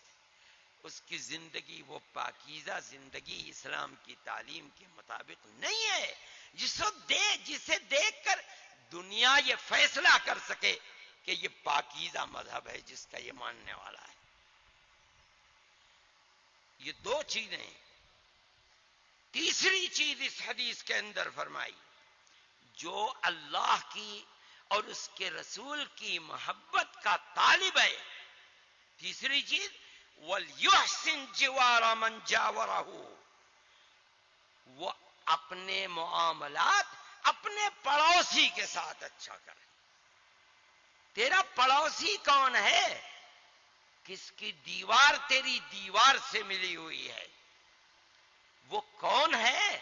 اس کی زندگی وہ پاکیزہ زندگی اسلام کی تعلیم کے مطابق نہیں ہے جسے دیکھ کر دنیا یہ فیصلہ کر سکے کہ یہ پاکیزہ مذہب ہے جس کا یہ ماننے والا ہے. یہ دو چیزیں تیسری چیز اس حدیث کے اندر فرمائی، جو اللہ کی اور اس کے رسول کی محبت کا طالب ہے، تیسری چیز وَلْيُحْسِنْ جِوَارَ مَنْ جَاوَرَهُ، وہ اپنے معاملات اپنے پڑوسی کے ساتھ اچھا کرے۔ تیرا پڑوسی کون ہے؟ کس کی دیوار تیری دیوار سے ملی ہوئی ہے؟ وہ کون ہے؟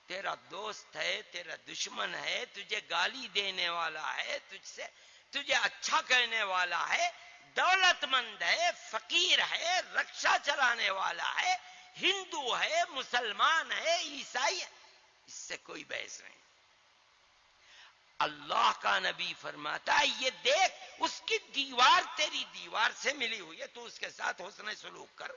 تیرا دوست ہے، تیرا دشمن ہے، تجھے گالی دینے والا ہے، تجھے اچھا کہنے والا ہے، دولت مند ہے، فقیر ہے، رکشہ چلانے والا ہے، ہندو ہے، مسلمان ہے، عیسائی ہے، اس سے کوئی بحث نہیں۔ اللہ کا نبی فرماتا ہے یہ دیکھ اس کی دیوار تیری دیوار سے ملی ہوئی ہے، تو اس کے ساتھ حسن سلوک کر۔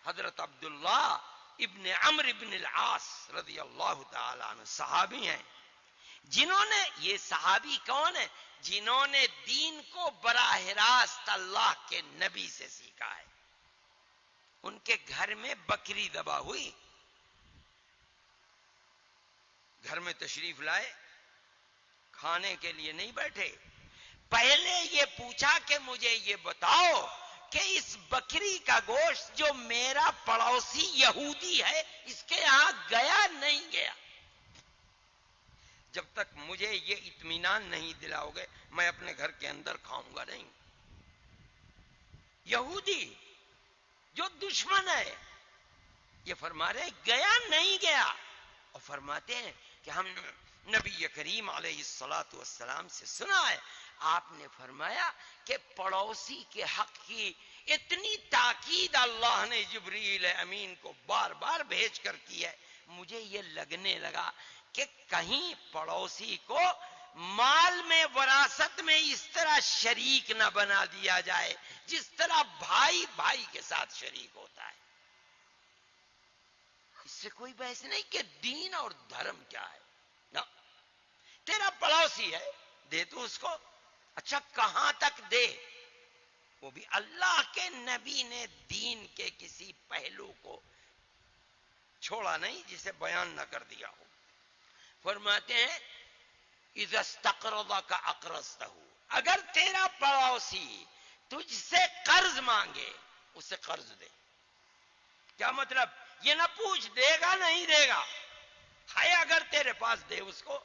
حضرت عبداللہ ابن عمرو ابن العاص رضی اللہ تعالی عنہ صحابی ہیں، جنہوں نے، یہ صحابی کون ہے؟ جنہوں نے دین کو براہ راست اللہ کے نبی سے سیکھا ہے۔ ان کے گھر میں بکری ذبح ہوئی، گھر میں تشریف لائے، کھانے کے لیے نہیں بیٹھے، پہلے یہ پوچھا کہ مجھے یہ بتاؤ کہ اس بکری کا گوشت جو میرا پڑوسی یہودی ہے اس کے یہاں گیا نہیں گیا؟ جب تک مجھے یہ اطمینان نہیں دلاؤ گے میں اپنے گھر کے اندر کھاؤں گا نہیں۔ یہودی جو دشمن ہے یہ فرما رہے گیا نہیں گیا، اور فرماتے ہیں کہ ہم نبی کریم علیہ الصلاۃ والسلام سے سنا ہے، آپ نے فرمایا کہ پڑوسی کے حق کی اتنی تاکید اللہ نے جبریل امین کو بار بار بھیج کر کی ہے، مجھے یہ لگنے لگا کہ کہیں پڑوسی کو مال میں، وراثت میں اس طرح شریک نہ بنا دیا جائے جس طرح بھائی بھائی کے ساتھ شریک ہوتا ہے۔ اس سے کوئی بحث نہیں کہ دین اور دھرم کیا ہے، نہ، تیرا پڑوسی ہے دے تو اس کو، اچھا کہاں تک دے؟ وہ بھی اللہ کے نبی نے دین کے کسی پہلو کو چھوڑا نہیں جسے بیان نہ کر دیا ہو۔ فرماتے ہیں اذا استقرضك اقرضته، اگر تیرا پڑوسی تجھ سے قرض مانگے اسے قرض دے۔ کیا مطلب؟ یہ نہ پوچھ دے گا نہیں دے گا، ہے اگر تیرے پاس دے اس کو۔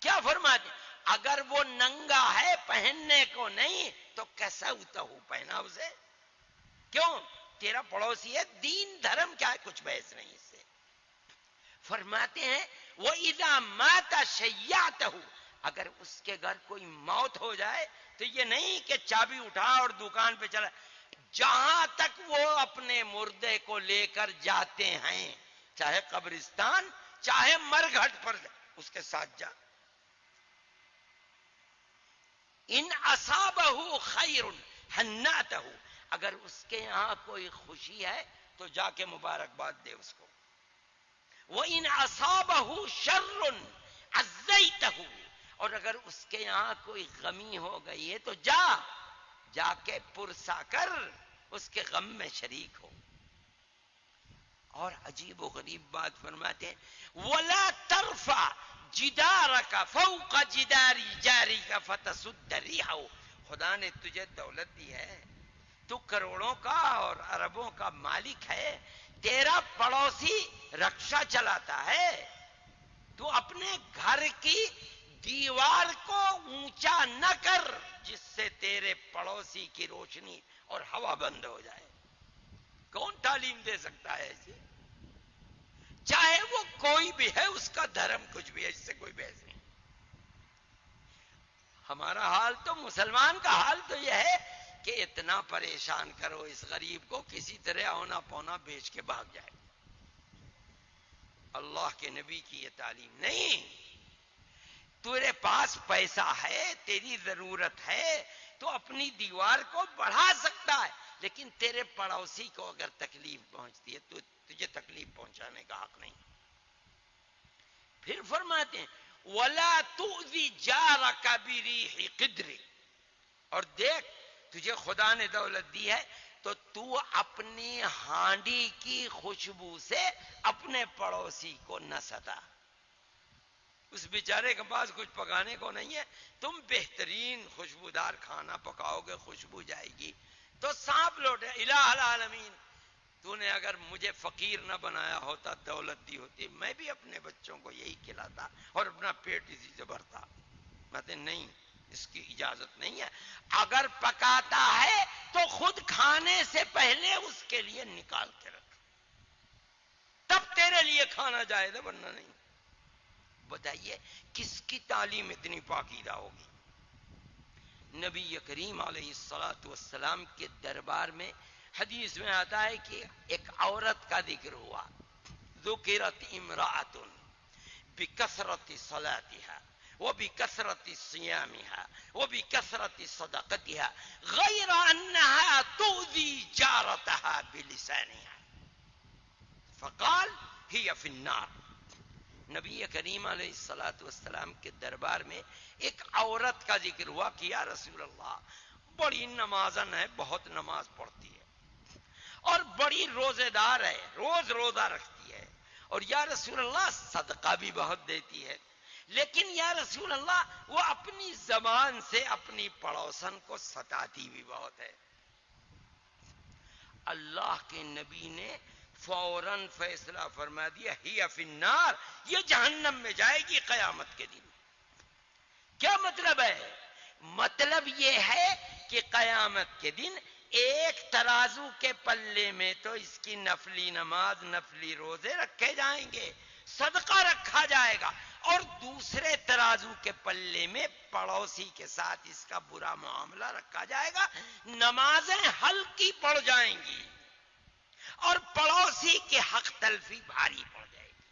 کیا فرماتے ہیں؟ اگر وہ ننگا ہے پہننے کو نہیں تو کیسا ہوتا ہو پہنا اسے، کیوں؟ تیرا پڑوسی ہے، دین دھرم کیا ہے، کچھ بحث نہیں اس سے۔ فرماتے ہیں وَإِذَا مَاتَ شَيَّعْتَهُ، اگر اس کے گھر کوئی موت ہو جائے تو یہ نہیں کہ چابی اٹھا اور دکان پہ چلا، جہاں تک وہ اپنے مردے کو لے کر جاتے ہیں، چاہے قبرستان چاہے مرگھٹ پر، اس کے ساتھ جا۔ ان اصابہ خیر ہناتہ، اگر اس کے یہاں کوئی خوشی ہے تو جا کے مبارکباد دے اس کو۔ وَإِنْ أَصَابَهُ شَرٌّ عَزَّيْتَهُ، اور اگر اس کے یہاں کوئی غمی ہو گئی ہے تو جا کے پرسا کر اس کے غم میں شریک ہو۔ اور عجیب و غریب بات فرماتے ہیں وَلَا تَرْفَعْ جِدَارَكَ فَوْقَ جِدَارِ جَارِكَ فَتَسُدَّ رِيحَهُ، خدا نے تجھے دولت دی ہے، تو کروڑوں کا اور اربوں کا مالک ہے، تیرا پڑوسی رکشہ چلاتا ہے، تو اپنے گھر کی دیوار کو اونچا نہ کر جس سے تیرے پڑوسی کی روشنی اور ہوا بند ہو جائے۔ کون تعلیم دے سکتا ہے ایسی؟ چاہے وہ کوئی بھی ہے، اس کا دھرم کچھ بھی ہے، اس سے کوئی بحث نہیں۔ ہمارا حال تو، مسلمان کا حال تو یہ ہے کہ اتنا پریشان کرو اس غریب کو کسی طرح اونا پونا بیچ کے بھاگ جائے۔ اللہ کے نبی کی یہ تعلیم نہیں۔ تیرے پاس پیسہ ہے، تیری ضرورت ہے تو اپنی دیوار کو بڑھا سکتا ہے، لیکن تیرے پڑوسی کو اگر تکلیف پہنچتی ہے تو تجھے تکلیف پہنچانے کا حق نہیں۔ پھر فرماتے ہیں وَلَا تُؤْذِ جَارَكَ بِرِيحِ قِدْرِ، اور دیکھ تجھے خدا نے دولت دی ہے تو تو اپنی ہانڈی کی خوشبو سے اپنے پڑوسی کو نہ ستا. اس بیچارے کے پاس کچھ پکانے کو نہیں ہے، تم بہترین خوشبودار کھانا پکاؤ گے، خوشبو جائے گی تو سانپ لوٹے. الہ العالمین، تو نے اگر مجھے فقیر نہ بنایا ہوتا، دولت دی ہوتی، میں بھی اپنے بچوں کو یہی کھلاتا اور اپنا پیٹ اسی سے بھرتا. کہتے نہیں، اس کی اجازت نہیں ہے. اگر پکاتا ہے تو خود کھانے سے پہلے اس کے لیے نکال کے رکھ، تب تیرے لیے کھانا جائز ہے، ورنہ نہیں. بتائیے کس کی تعلیم اتنی پاکیزہ ہوگی؟ نبی کریم علیہ الصلوۃ والسلام کے دربار میں حدیث میں آتا ہے کہ ایک عورت کا ذکر ہوا. ذکرت امرأۃ بکثرت صلاتها وبکثرت صیامها وبکثرت صدقتها غیر انها تؤذی جارتها بلسانها فقال هي في النار. نبی کریم علیہ الصلوۃ والسلام کے دربار میں ایک عورت کا ذکر ہوا کہ یا رسول اللہ بڑی نمازن ہے، بہت نماز پڑھتی ہے اور بڑی روزے دار ہے، روز روزہ رکھتی ہے، اور یا رسول اللہ صدقہ بھی بہت دیتی ہے، لیکن یا رسول اللہ وہ اپنی زبان سے اپنی پڑوسن کو ستاتی بھی بہت ہے. اللہ کے نبی نے فوراً فیصلہ فرما دیا، ہی فی النار، یہ جہنم میں جائے گی قیامت کے دن. کیا مطلب ہے؟ مطلب یہ ہے کہ قیامت کے دن ایک ترازو کے پلے میں تو اس کی نفلی نماز، نفلی روزے رکھے جائیں گے، صدقہ رکھا جائے گا، اور دوسرے ترازو کے پلے میں پڑوسی کے ساتھ اس کا برا معاملہ رکھا جائے گا. نمازیں ہلکی پڑ جائیں گی اور پڑوسی کے حق تلفی بھاری پڑ جائے گی.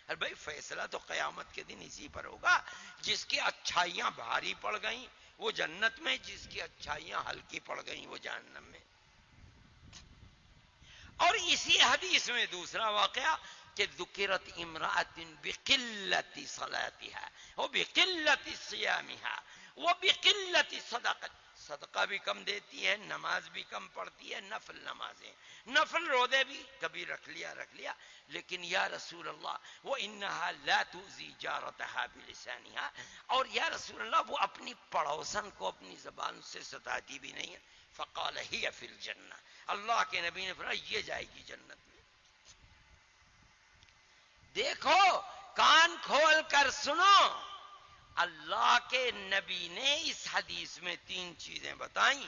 ارے بھائی فیصلہ تو قیامت کے دن اسی پر ہوگا. جس کی اچھائیاں بھاری پڑ گئیں وہ جنت میں، جس کی اچھائیاں ہلکی پڑ گئیں وہ جہنم میں. اور اسی حدیث میں دوسرا واقعہ کہ ذکرت امرأۃ بقلت صلاتها وبقلت صیامها وبقلت صدقت. صدقہ بھی کم دیتی ہے، نماز بھی کم پڑھتی ہے، نفل نمازیں، نفل روزے بھی کبھی رکھ لیا، لیکن یا رسول اللہ وَإِنَّهَا لَا تُؤْذِي جَارَتَهَا بِلِسَانِهَا، اور یا رسول اللہ وہ اپنی پڑوسن کو اپنی زبان سے ستاتی بھی نہیں ہے. فقال هي فی الجنہ، اللہ کے نبی نے فرمایا یہ جائے گی جنت میں. دیکھو کان کھول کر سنو، اللہ کے نبی نے اس حدیث میں 3 چیزیں بتائیں.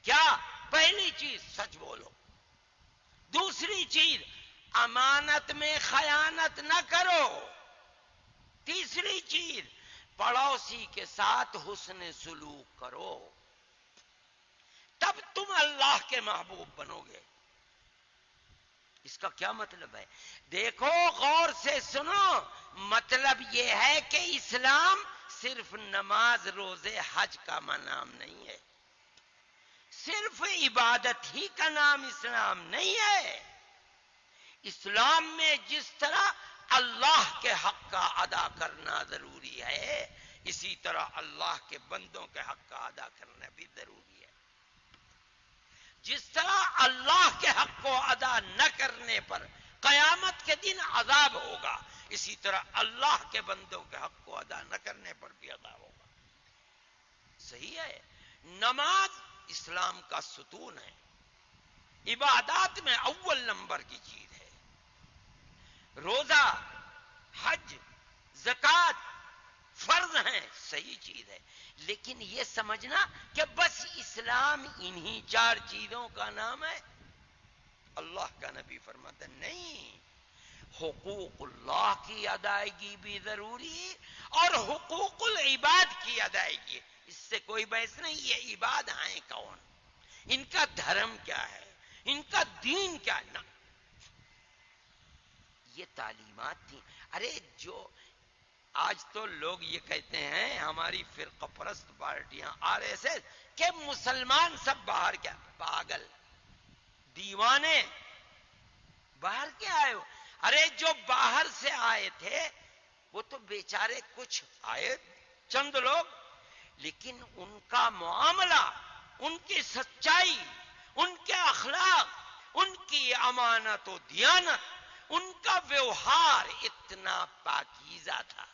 کیا؟ پہلی چیز سچ بولو، دوسری چیز امانت میں خیانت نہ کرو، تیسری چیز پڑوسی کے ساتھ حسن سلوک کرو، تب تم اللہ کے محبوب بنو گے. اس کا کیا مطلب ہے؟ دیکھو غور سے سنو، مطلب یہ ہے کہ اسلام صرف نماز روزے حج کا نام نہیں ہے، صرف عبادت ہی کا نام اسلام نہیں ہے. اسلام میں جس طرح اللہ کے حق کا ادا کرنا ضروری ہے، اسی طرح اللہ کے بندوں کے حق کا ادا کرنا بھی ضروری ہے. جس طرح اللہ کے حق کو ادا نہ کرنے پر قیامت کے دن عذاب ہوگا، اسی طرح اللہ کے بندوں کے حق کو ادا نہ کرنے پر بھی عذاب ہوگا. صحیح ہے؟ نماز اسلام کا ستون ہے، عبادات میں اول نمبر کی چیز ہے. روزہ، حج، زکوٰۃ فرض ہیں، صحیح چیز ہے، لیکن یہ سمجھنا کہ بس اسلام انہی 4 چیزوں کا نام ہے. اللہ کا نبی فرماتا ہے نہیں، حقوق اللہ کی ادائیگی بھی ضروری اور حقوق العباد کی ادائیگی. اس سے کوئی بحث نہیں. یہ عباد ہیں کون، ان کا دھرم کیا ہے، ان کا دین کیا ہے. یہ تعلیمات تھیں. ارے جو آج تو لوگ یہ کہتے ہیں ہماری فرقہ پرست پارٹیاں RSS کہ مسلمان سب باہر کیا، پاگل دیوانے، باہر کیا آئے ہو؟ ارے جو باہر سے آئے تھے وہ تو بیچارے کچھ آئے چند لوگ، لیکن ان کا معاملہ ان کی سچائی، ان کے اخلاق، ان کی امانت و دیانت، ان کا ویوہار اتنا پاکیزہ تھا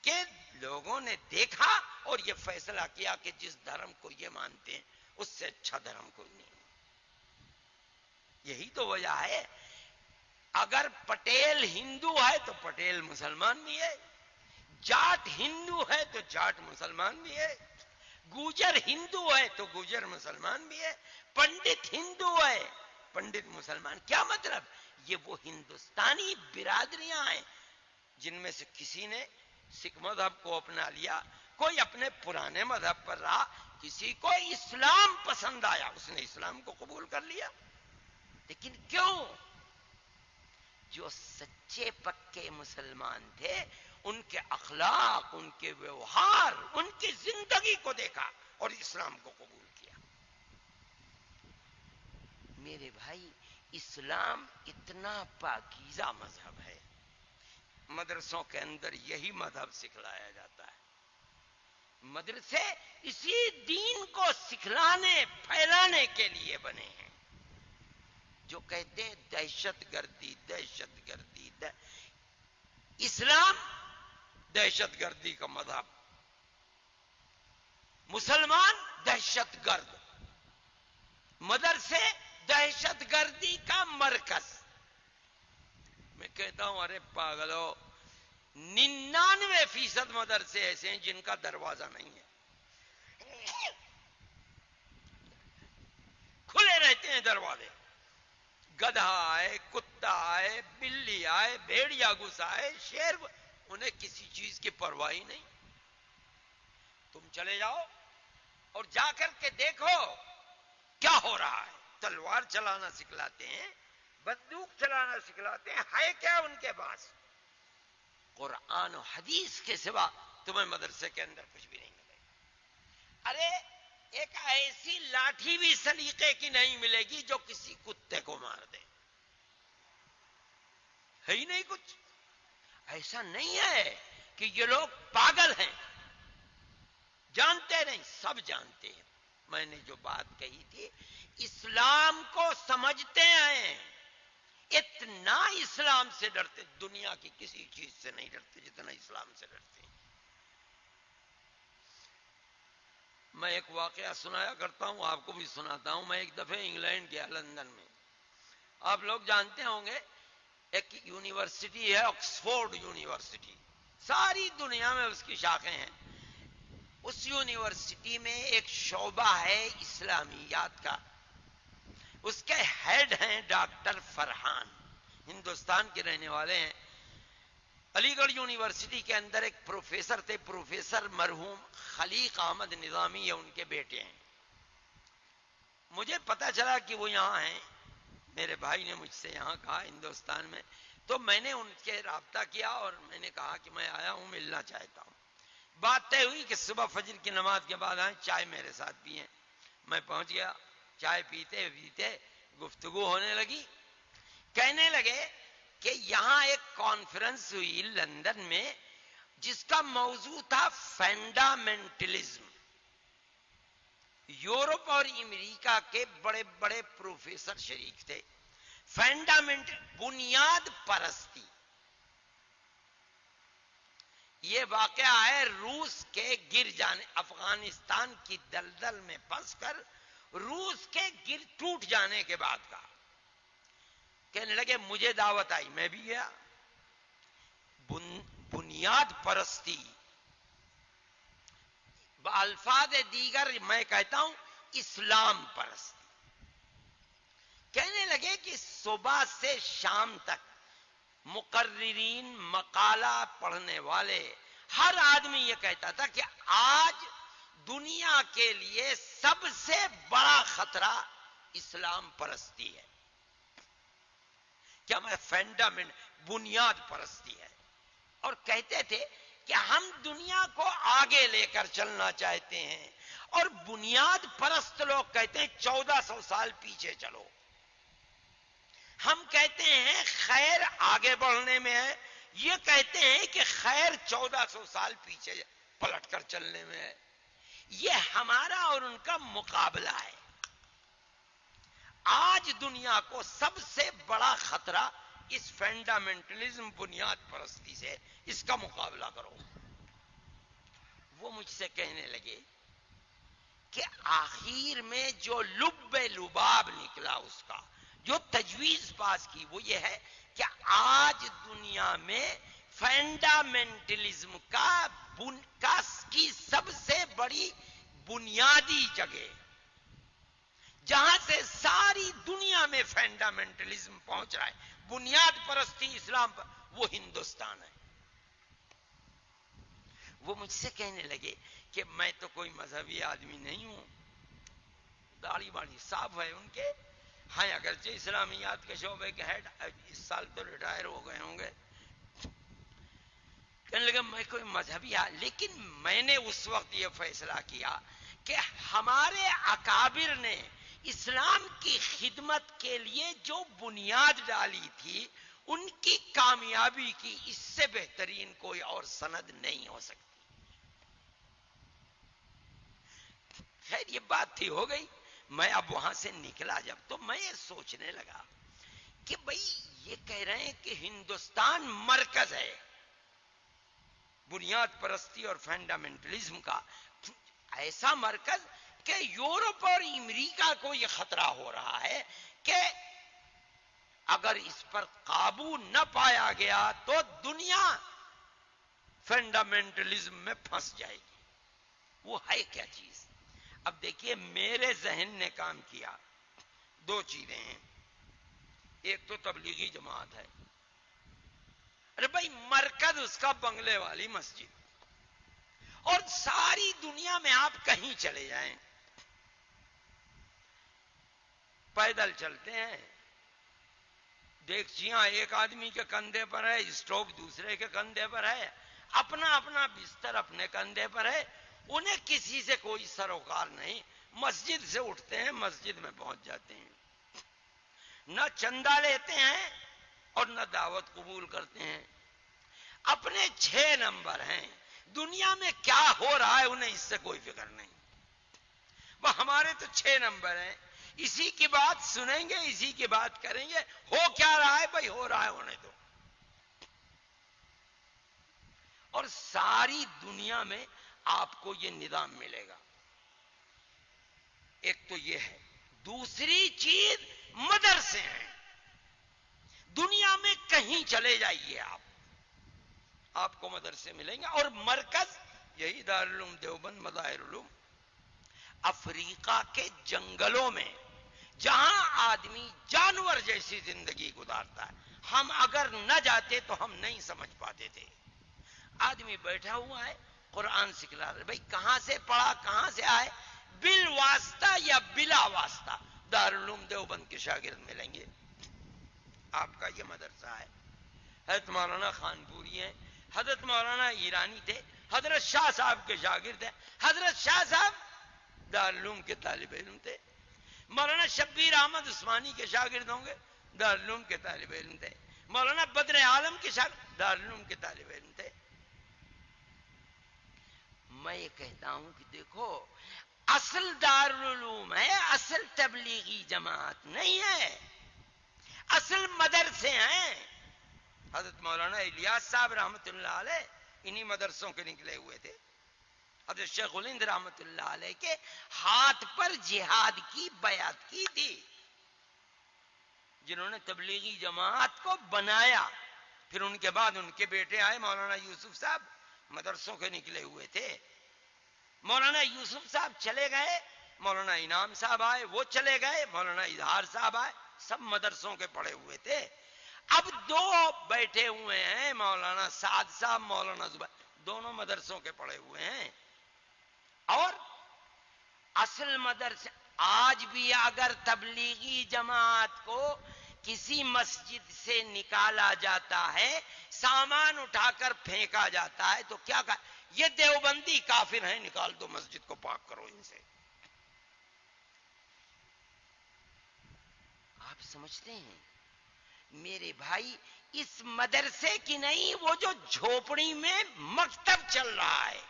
کہ لوگوں نے دیکھا اور یہ فیصلہ کیا کہ جس دھرم کو یہ مانتے ہیں اس سے اچھا دھرم کوئی نہیں۔ یہی تو وجہ ہے، اگر پٹیل ہندو ہے تو پٹیل مسلمان بھی ہے، جاٹ ہندو ہے تو جاٹ مسلمان بھی ہے، گوجر ہندو ہے تو گوجر مسلمان بھی ہے، پنڈت ہندو ہے پنڈت مسلمان۔ کیا مطلب؟ یہ وہ ہندوستانی برادریاں ہیں جن میں سے کسی نے سکھ مذہب کو اپنا لیا، کوئی اپنے پرانے مذہب پر رہا، کسی کو اسلام پسند آیا اس نے اسلام کو قبول کر لیا۔ لیکن کیوں؟ جو سچے پکے مسلمان تھے ان کے اخلاق، ان کے ویوہار، ان کی زندگی کو دیکھا اور اسلام کو قبول کیا۔ میرے بھائی، اسلام اتنا پاکیزہ مذہب ہے، مدرسوں کے اندر یہی مذہب سکھلایا جاتا ہے۔ مدرسے اسی دین کو سکھلانے پھیلانے کے لیے بنے ہیں۔ جو کہتے ہیں دہشت گردی دہشت گردی، اسلام دہشت گردی کا مذہب، مسلمان دہشت گرد، مدرسے دہشت گردی کا مرکز۔ میں کہتا ہوں ارے پاگلو، 99% مدرسے ایسے ہیں جن کا دروازہ نہیں ہے، کھلے رہتے ہیں دروازے، گدھا آئے، کتا آئے، بلی آئے، بھیڑیا گھس آئے، شیر، انہیں کسی چیز کی پرواہ نہیں۔ تم چلے جاؤ اور جا کر کے دیکھو کیا ہو رہا ہے۔ تلوار چلانا سکھلاتے ہیں، بندوق چلانا سکھلاتے ہیں، ہے کیا ان کے پاس؟ قرآن و حدیث کے سوا تمہیں مدرسے کے اندر کچھ بھی نہیں ملے گا۔ ارے ایک ایسی لاٹھی بھی سلیقے کی نہیں ملے گی جو کسی کتے کو مار دے، ہے ہی نہیں کچھ۔ ایسا نہیں ہے کہ یہ لوگ پاگل ہیں، جانتے نہیں، سب جانتے ہیں۔ میں نے جو بات کہی تھی، اسلام کو سمجھتے ہیں، اتنا اسلام سے ڈرتے، دنیا کی کسی چیز سے نہیں ڈرتے جتنا اسلام سے ڈرتے ہیں۔ میں ایک واقعہ سنایا کرتا ہوں، آپ کو بھی سناتا ہوں۔ میں ایک دفعہ انگلینڈ گیا، لندن میں۔ آپ لوگ جانتے ہوں گے ایک یونیورسٹی ہے آکسفورڈ یونیورسٹی، ساری دنیا میں اس کی شاخیں ہیں۔ اس یونیورسٹی میں ایک شعبہ ہے اسلامیات کا، اس کے ہیڈ ہیں ڈاکٹر فرحان، ہندوستان کے رہنے والے ہیں۔ علی گڑھ یونیورسٹی کے اندر ایک پروفیسر تھے، پروفیسر مرحوم خلیق احمد نظامی، یہ ان کے بیٹے ہیں۔ مجھے پتا چلا کہ وہ یہاں ہیں، میرے بھائی نے مجھ سے یہاں کہا ہندوستان میں، تو میں نے ان کے رابطہ کیا اور میں نے کہا کہ میں آیا ہوں، ملنا چاہتا ہوں۔ بات طے ہوئی کہ صبح فجر کی نماز کے بعد آئیں، چائے میرے ساتھ پئیں۔ میں پہنچ گیا، چائے پیتے پیتے گفتگو ہونے لگی۔ کہنے لگے کہ یہاں ایک کانفرنس ہوئی لندن میں جس کا موضوع تھا فنڈامنٹلزم۔ یورپ اور امریکہ کے بڑے بڑے پروفیسر شریک تھے۔ بنیاد پرستی، یہ واقعہ ہے روس کے گر جانے، افغانستان کی دلدل میں پھنس کر روس کے گر ٹوٹ جانے کے بعد کا۔ کہنے لگے مجھے دعوت آئی، میں بھی گیا۔ بنیاد پرستی، بالفاظ دیگر میں کہتا ہوں اسلام پرستی۔ کہنے لگے کہ صبح سے شام تک مقررین، مقالہ پڑھنے والے، ہر آدمی یہ کہتا تھا کہ آج دنیا کے لیے سب سے بڑا خطرہ اسلام پرستی ہے۔ کیا میں فنڈامنٹ، بنیاد پرستی ہے۔ اور کہتے تھے کہ ہم دنیا کو آگے لے کر چلنا چاہتے ہیں، اور بنیاد پرست لوگ کہتے ہیں 1400 سال پیچھے چلو۔ ہم کہتے ہیں خیر آگے بڑھنے میں ہے، یہ کہتے ہیں کہ خیر 1400 سال پیچھے پلٹ کر چلنے میں ہے۔ یہ ہمارا اور ان کا مقابلہ ہے. آج دنیا کو سب سے بڑا خطرہ اس فنڈامنٹلزم بنیاد پرستی سے، اس کا مقابلہ کرو. وہ مجھ سے کہنے لگے کہ آخر میں جو لب لباب نکلا، اس کا جو تجویز پاس کی، وہ یہ ہے کہ آج دنیا میں فنڈامنٹلزم کی سب سے بڑی بنیادی جگہ، جہاں سے ساری دنیا میں فنڈامنٹلزم پہنچ رہا ہے، بنیاد پرستی اسلام پر، وہ ہندوستان ہے. وہ مجھ سے کہنے لگے کہ میں تو کوئی مذہبی آدمی نہیں ہوں، داڑھی باڑھی صاف ہے ان کے، ہاں اگرچہ اسلامیات کے شعبے کے ہیڈ اس سال تو ریٹائر ہو گئے ہوں گے. کہنے لگا میں کوئی مذہبی لیکن میں نے اس وقت یہ فیصلہ کیا کہ ہمارے اکابر نے اسلام کی خدمت کے لیے جو بنیاد ڈالی تھی، ان کی کامیابی کی اس سے بہترین کوئی اور سند نہیں ہو سکتی. خیر یہ بات تھی، ہو گئی. میں اب وہاں سے نکلا جب، تو میں یہ سوچنے لگا کہ بھئی یہ کہہ رہے ہیں کہ ہندوستان مرکز ہے بنیاد پرستی اور فنڈامنٹلزم کا، ایسا مرکز کہ یورپ اور امریکہ کو یہ خطرہ ہو رہا ہے کہ اگر اس پر قابو نہ پایا گیا تو دنیا فنڈامنٹلزم میں پھنس جائے گی. وہ ہے کیا چیز؟ اب دیکھیے میرے ذہن نے کام کیا. دو چیزیں ہیں، ایک تو تبلیغی جماعت ہے. ارے بھائی مرکز اس کا بنگلے والی مسجد، اور ساری دنیا میں آپ کہیں چلے جائیں، پیدل چلتے ہیں، دیکھچیاں ایک آدمی کے کندھے پر ہے، اسٹوو دوسرے کے کندھے پر ہے، اپنا اپنا بستر اپنے کندھے پر ہے، انہیں کسی سے کوئی سروکار نہیں. مسجد سے اٹھتے ہیں، مسجد میں پہنچ جاتے ہیں، نہ چندہ لیتے ہیں اور نہ دعوت قبول کرتے ہیں. اپنے 6 نمبر ہیں، دنیا میں کیا ہو رہا ہے انہیں اس سے کوئی فکر نہیں. وہ ہمارے تو 6 نمبر ہیں، اسی کی بات سنیں گے، اسی کی بات کریں گے. ہو کیا رہا ہے بھائی؟ ہو رہا ہے ہونے دو. اور ساری دنیا میں آپ کو یہ نظام ملے گا. ایک تو یہ ہے. دوسری چیز مدرسے ہیں. دنیا میں کہیں چلے جائیے آپ کو مدرسے ملیں گے، اور مرکز یہی دارالعلوم دیوبند، مظاہر علوم. افریقہ کے جنگلوں میں جہاں آدمی جانور جیسی زندگی گزارتا ہے، ہم اگر نہ جاتے تو ہم نہیں سمجھ پاتے تھے. آدمی بیٹھا ہوا ہے، قرآن سکھلا رہے. بھائی کہاں سے پڑھا، کہاں سے آئے؟ بالواسطہ یا بلا واسطہ دارالعلوم دیوبند کے شاگرد ملیں گے. آپ کا یہ مدرسہ ہے. حضرت مولانا خانپوری ہیں، حضرت مولانا ایرانی تھے، حضرت شاہ صاحب کے شاگرد ہیں. حضرت شاہ صاحب دارالعلوم کے طالب علم تھے. مولانا شبیر احمد عثمانی کے شاگرد ہوں گے، دارالعلوم کے طالب علم تھے. مولانا بدر عالم کے شاگرد دارالعلوم کے طالب علم تھے. میں یہ کہتا ہوں کہ دیکھو، اصل دارالعلوم ہے، اصل تبلیغی جماعت نہیں ہے، اصل مدرسے ہیں. حضرت مولانا الیاس صاحب رحمت اللہ علیہ انہی مدرسوں کے نکلے ہوئے تھے. حضرت شیخ الہند رحمت اللہ علیہ کے ہاتھ پر جہاد کی بیعت کی تھی، جنہوں نے تبلیغی جماعت کو بنایا. پھر ان کے بعد ان کے بیٹے آئے، مولانا یوسف صاحب مدرسوں کے نکلے ہوئے تھے. مولانا یوسف صاحب چلے گئے، مولانا انعام صاحب آئے، وہ چلے گئے، مولانا اظہار صاحب آئے، سب مدرسوں کے پڑھے ہوئے تھے. اب دو بیٹھے ہوئے ہیں، مولانا سعد صاحب، مولانا زبیر، دونوں مدرسوں کے پڑھے ہوئے ہیں. اور اصل مدرسے آج بھی اگر تبلیغی جماعت کو کسی مسجد سے نکالا جاتا ہے، سامان اٹھا کر پھینکا جاتا ہے، تو کیا کہا؟ یہ دیوبندی کافر ہیں، نکال دو مسجد کو، پاک کرو ان سے. آپ سمجھتے ہیں میرے بھائی، اس مدرسے کی نہیں، وہ جو جھوپڑی میں مکتب چل رہا ہے،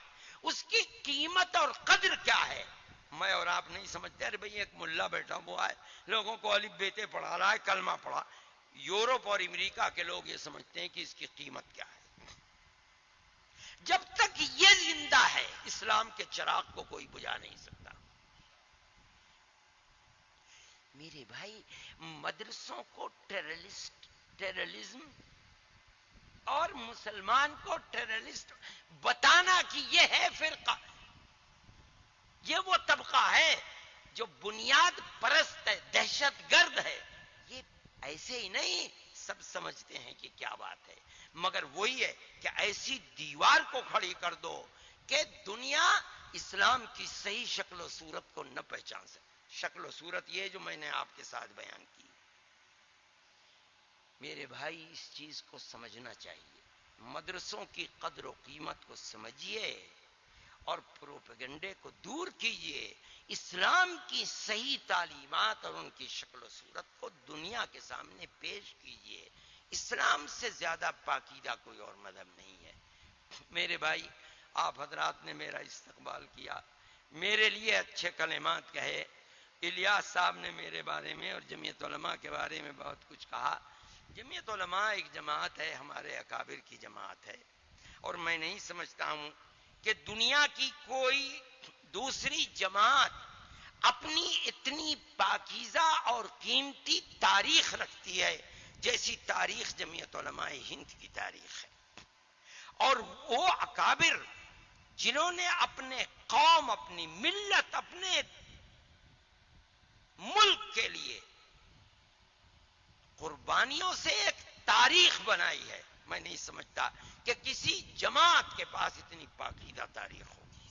اس کی قیمت اور قدر کیا ہے میں اور آپ نہیں سمجھتے. ارے بھئی ایک ملا بیٹھا ہوا ہے لوگوں کو الف بیتے پڑھا رہا ہے, کلمہ پڑھا. یورپ اور امریکہ کے لوگ یہ سمجھتے ہیں کہ اس کی قیمت کیا ہے. جب تک یہ زندہ ہے اسلام کے چراغ کو کوئی بجھا نہیں سکتا. میرے بھائی مدرسوں کو ٹیررزم اور مسلمان کو ٹیررسٹ بتانا کہ یہ ہے فرقہ, یہ وہ طبقہ ہے جو بنیاد پرست ہے, دہشت گرد ہے. یہ ایسے ہی نہیں سب سمجھتے ہیں کہ کیا بات ہے, مگر وہی ہے کہ ایسی دیوار کو کھڑی کر دو کہ دنیا اسلام کی صحیح شکل و صورت کو نہ پہچان سکے. شکل و صورت یہ جو میں نے آپ کے ساتھ بیان کی. میرے بھائی اس چیز کو سمجھنا چاہیے, مدرسوں کی قدر و قیمت کو سمجھیے اور پروپیگنڈے کو دور کیجیے. اسلام کی صحیح تعلیمات اور ان کی شکل و صورت کو دنیا کے سامنے پیش کیجیے. اسلام سے زیادہ پاکیزہ کوئی اور مذہب نہیں ہے. میرے بھائی آپ حضرات نے میرا استقبال کیا, میرے لیے اچھے کلمات کہے. الیاس صاحب نے میرے بارے میں اور جمعیت علماء کے بارے میں بہت کچھ کہا. جمعیت علماء ایک جماعت ہے, ہمارے اکابر کی جماعت ہے, اور میں نہیں سمجھتا ہوں کہ دنیا کی کوئی دوسری جماعت اپنی اتنی پاکیزہ اور قیمتی تاریخ رکھتی ہے جیسی تاریخ جمعیت علماء ہند کی تاریخ ہے. اور وہ اکابر جنہوں نے اپنے قوم, اپنی ملت, اپنے ملک کے لیے قربانیوں سے ایک تاریخ بنائی ہے, میں نہیں سمجھتا کہ کسی جماعت کے پاس اتنی پاکیزہ تاریخ ہوگی.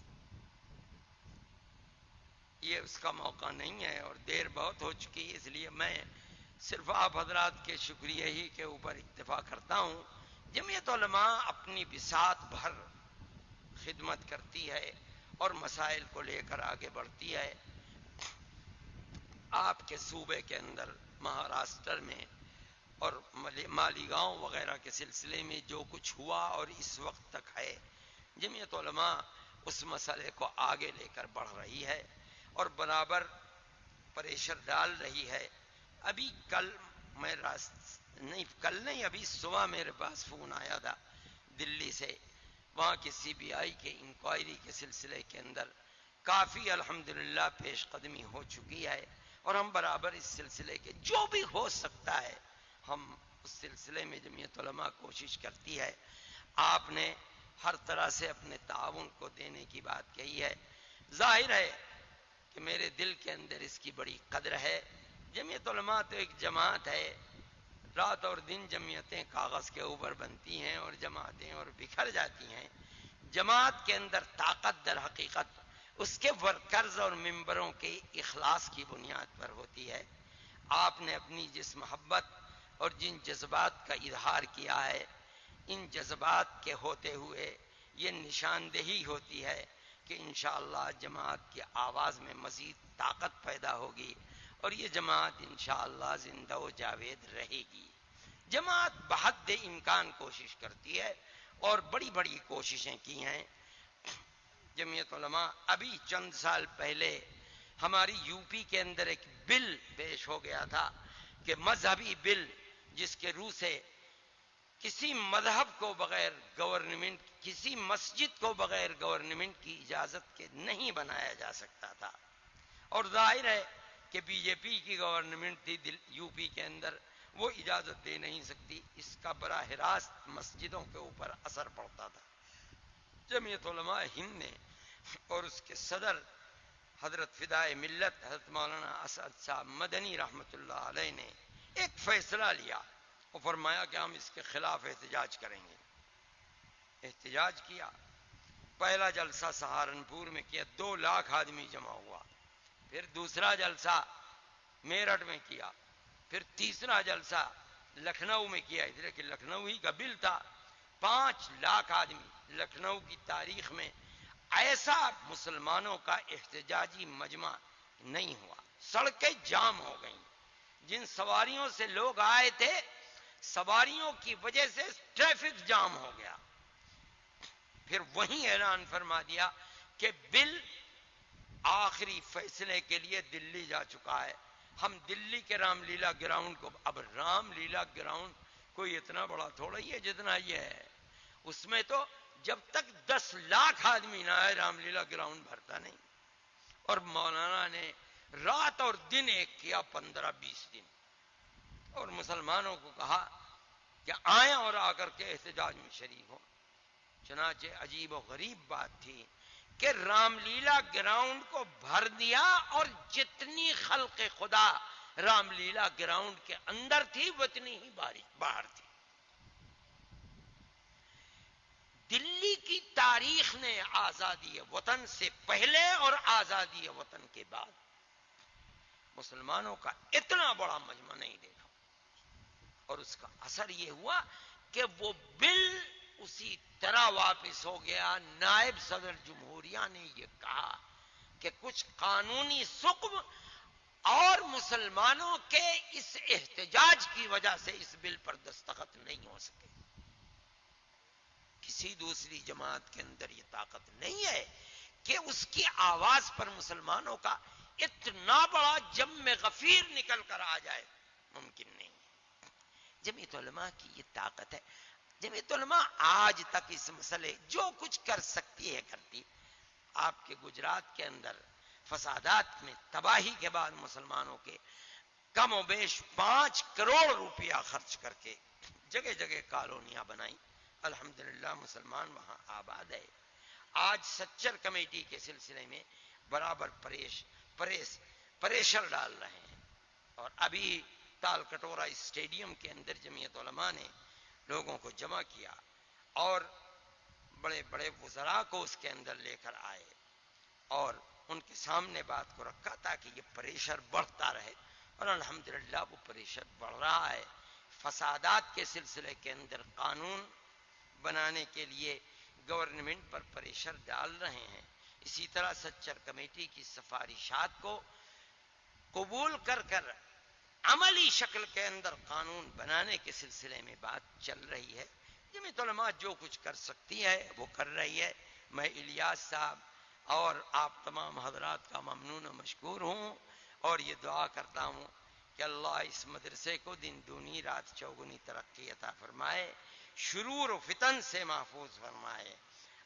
یہ اس کا موقع نہیں ہے اور دیر بہت ہو چکی, اس لیے میں صرف آپ حضرات کے شکریہ ہی کے اوپر اکتفا کرتا ہوں. جمعیت علماء اپنی بساط بھر خدمت کرتی ہے اور مسائل کو لے کر آگے بڑھتی ہے. آپ کے صوبے کے اندر مہاراشٹر میں اور مالیگاؤں وغیرہ کے سلسلے میں جو کچھ ہوا اور اس وقت تک ہے, جمعیت علماء اس مسئلے کو آگے لے کر بڑھ رہی ہے اور برابر پریشر ڈال رہی ہے. ابھی ابھی صبح میرے پاس فون آیا تھا دلی سے, وہاں کی سی بی آئی کے انکوائری کے سلسلے کے اندر کافی الحمدللہ پیش قدمی ہو چکی ہے, اور ہم برابر اس سلسلے کے جو بھی ہو سکتا ہے ہم اس سلسلے میں جمعیت علماء کوشش کرتی ہے. آپ نے ہر طرح سے اپنے تعاون کو دینے کی بات کہی ہے. ظاہر ہے کہ میرے دل کے اندر اس کی بڑی قدر ہے. جمعیت علماء تو ایک جماعت ہے, رات اور دن جمعیتیں کاغذ کے اوپر بنتی ہیں اور جماعتیں اور بکھر جاتی ہیں. جماعت کے اندر طاقت در حقیقت اس کے ورکرز اور ممبروں کے اخلاص کی بنیاد پر ہوتی ہے. آپ نے اپنی جس محبت اور جن جذبات کا اظہار کیا ہے, ان جذبات کے ہوتے ہوئے یہ نشاندہی ہوتی ہے کہ انشاءاللہ جماعت کی آواز میں مزید طاقت پیدا ہوگی اور یہ جماعت انشاءاللہ زندہ و جاوید رہے گی. جماعت بحد امکان کوشش کرتی ہے اور بڑی بڑی کوششیں کی ہیں. جمعیت علماء ابھی چند سال پہلے ہماری یو پی کے اندر ایک بل پیش ہو گیا تھا کہ مذہبی بل جس کے روح سے کسی مذہب کو بغیر گورنمنٹ, کسی مسجد کو بغیر گورنمنٹ کی اجازت کے نہیں بنایا جا سکتا تھا. اور ظاہر ہے کہ بی جے پی کی گورنمنٹ تھی یو پی کے اندر, وہ اجازت دے نہیں سکتی. اس کا براہ راست مسجدوں کے اوپر اثر پڑتا تھا. جمعیت علماء ہند نے اور اس کے صدر حضرت فدائے ملت حضرت مولانا اسد صاحب مدنی رحمت اللہ علیہ نے ایک فیصلہ لیا اور فرمایا کہ ہم اس کے خلاف احتجاج کریں گے. احتجاج کیا. پہلا جلسہ سہارنپور میں کیا, 2 لاکھ آدمی جمع ہوا. پھر دوسرا جلسہ میرٹھ میں کیا. پھر تیسرا جلسہ لکھنؤ میں کیا. اس لیے کہ لکھنؤ ہی کا بل تھا. 5 لاکھ آدمی. لکھنؤ کی تاریخ میں ایسا مسلمانوں کا احتجاجی مجمع نہیں ہوا. سڑکیں جام ہو گئیں. جن سواریوں سے لوگ آئے تھے, سواریوں کی وجہ سے ٹریفک جام ہو گیا. پھر وہیں اعلان فرما دیا کہ بل آخری فیصلے کے لیے دلی جا چکا ہے. ہم دلی کے رام لیلا گراؤنڈ کو، اب رام لیلا گراؤنڈ کوئی اتنا بڑا تھوڑا ہی ہے جتنا یہ ہے، اس میں تو جب تک 10 لاکھ آدمی نہ آئے رام لیلا گراؤنڈ بھرتا نہیں. اور مولانا نے رات اور دن ایک کیا، 15-20 دن، اور مسلمانوں کو کہا کہ آئیں اور آ کر کے احتجاج میں شریک ہوں. چنانچہ عجیب و غریب بات تھی کہ رام لیلا گراؤنڈ کو بھر دیا، اور جتنی خلق خدا رام لیلا گراؤنڈ کے اندر تھی اتنی ہی باہر تھی. دلی کی تاریخ نے آزادی وطن سے پہلے اور آزادی وطن کے بعد مسلمانوں کا اتنا بڑا مجمع نہیں دیکھا. اور اس کا اثر یہ ہوا کہ وہ بل اسی طرح واپس ہو گیا. نائب صدر جمہوریہ نے یہ کہا کہ کچھ قانونی ثقب اور مسلمانوں کے اس احتجاج کی وجہ سے اس بل پر دستخط نہیں ہو سکے. کسی دوسری جماعت کے اندر یہ طاقت نہیں ہے کہ اس کی آواز پر مسلمانوں کا اتنا بڑا جم غفیر نکل کر آ جائے، ممکن نہیں. جمعیت علماء کی یہ طاقت ہے. جمعیت علماء آج تک اس مسئلے جو کچھ کر سکتی ہے کرتی. آپ کے گجرات کے اندر فسادات میں تباہی کے بعد مسلمانوں کے کم و بیش 5 کروڑ روپیہ خرچ کر کے جگہ جگہ کالونیاں بنائیں. الحمدللہ مسلمان وہاں آباد ہے. آج سچر کمیٹی کے سلسلے میں برابر پریشر ڈال رہے ہیں. اور ابھی تال کٹورا اسٹیڈیم کے اندر جمعیت علماء نے لوگوں کو جمع کیا اور بڑے بڑے وزراء کو اس کے اندر لے کر آئے اور ان کے سامنے بات کو رکھا تاکہ یہ پریشر بڑھتا رہے. اور الحمدللہ وہ پریشر بڑھ رہا ہے. فسادات کے سلسلے کے اندر قانون بنانے کے لیے گورنمنٹ پر پریشر ڈال رہے ہیں. اسی طرح سچر کمیٹی کی سفارشات کو قبول کر کر عملی شکل کے اندر قانون بنانے کے سلسلے میں بات چل رہی ہے. جمعیت علماء جو کچھ کر سکتی ہے وہ کر رہی ہے. میں الیاس صاحب اور آپ تمام حضرات کا ممنون و مشکور ہوں اور یہ دعا کرتا ہوں کہ اللہ اس مدرسے کو دن دونی رات چوگنی ترقی عطا فرمائے، شرور و فتن سے محفوظ فرمائے.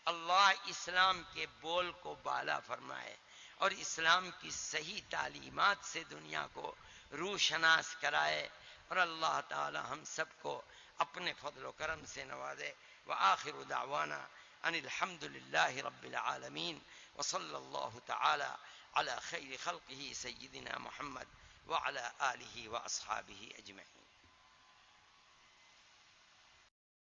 اللہ اسلام کے بول کو بالا فرمائے اور اسلام کی صحیح تعلیمات سے دنیا کو روشناس کرائے. اور اللہ تعالی ہم سب کو اپنے فضل و کرم سے نوازے. وآخر دعوانا ان الحمد للہ رب العالمین وصلی اللہ تعالی علی خیر خلقہ سیدنا محمد وعلی آلہ واصحابہ اجمعین.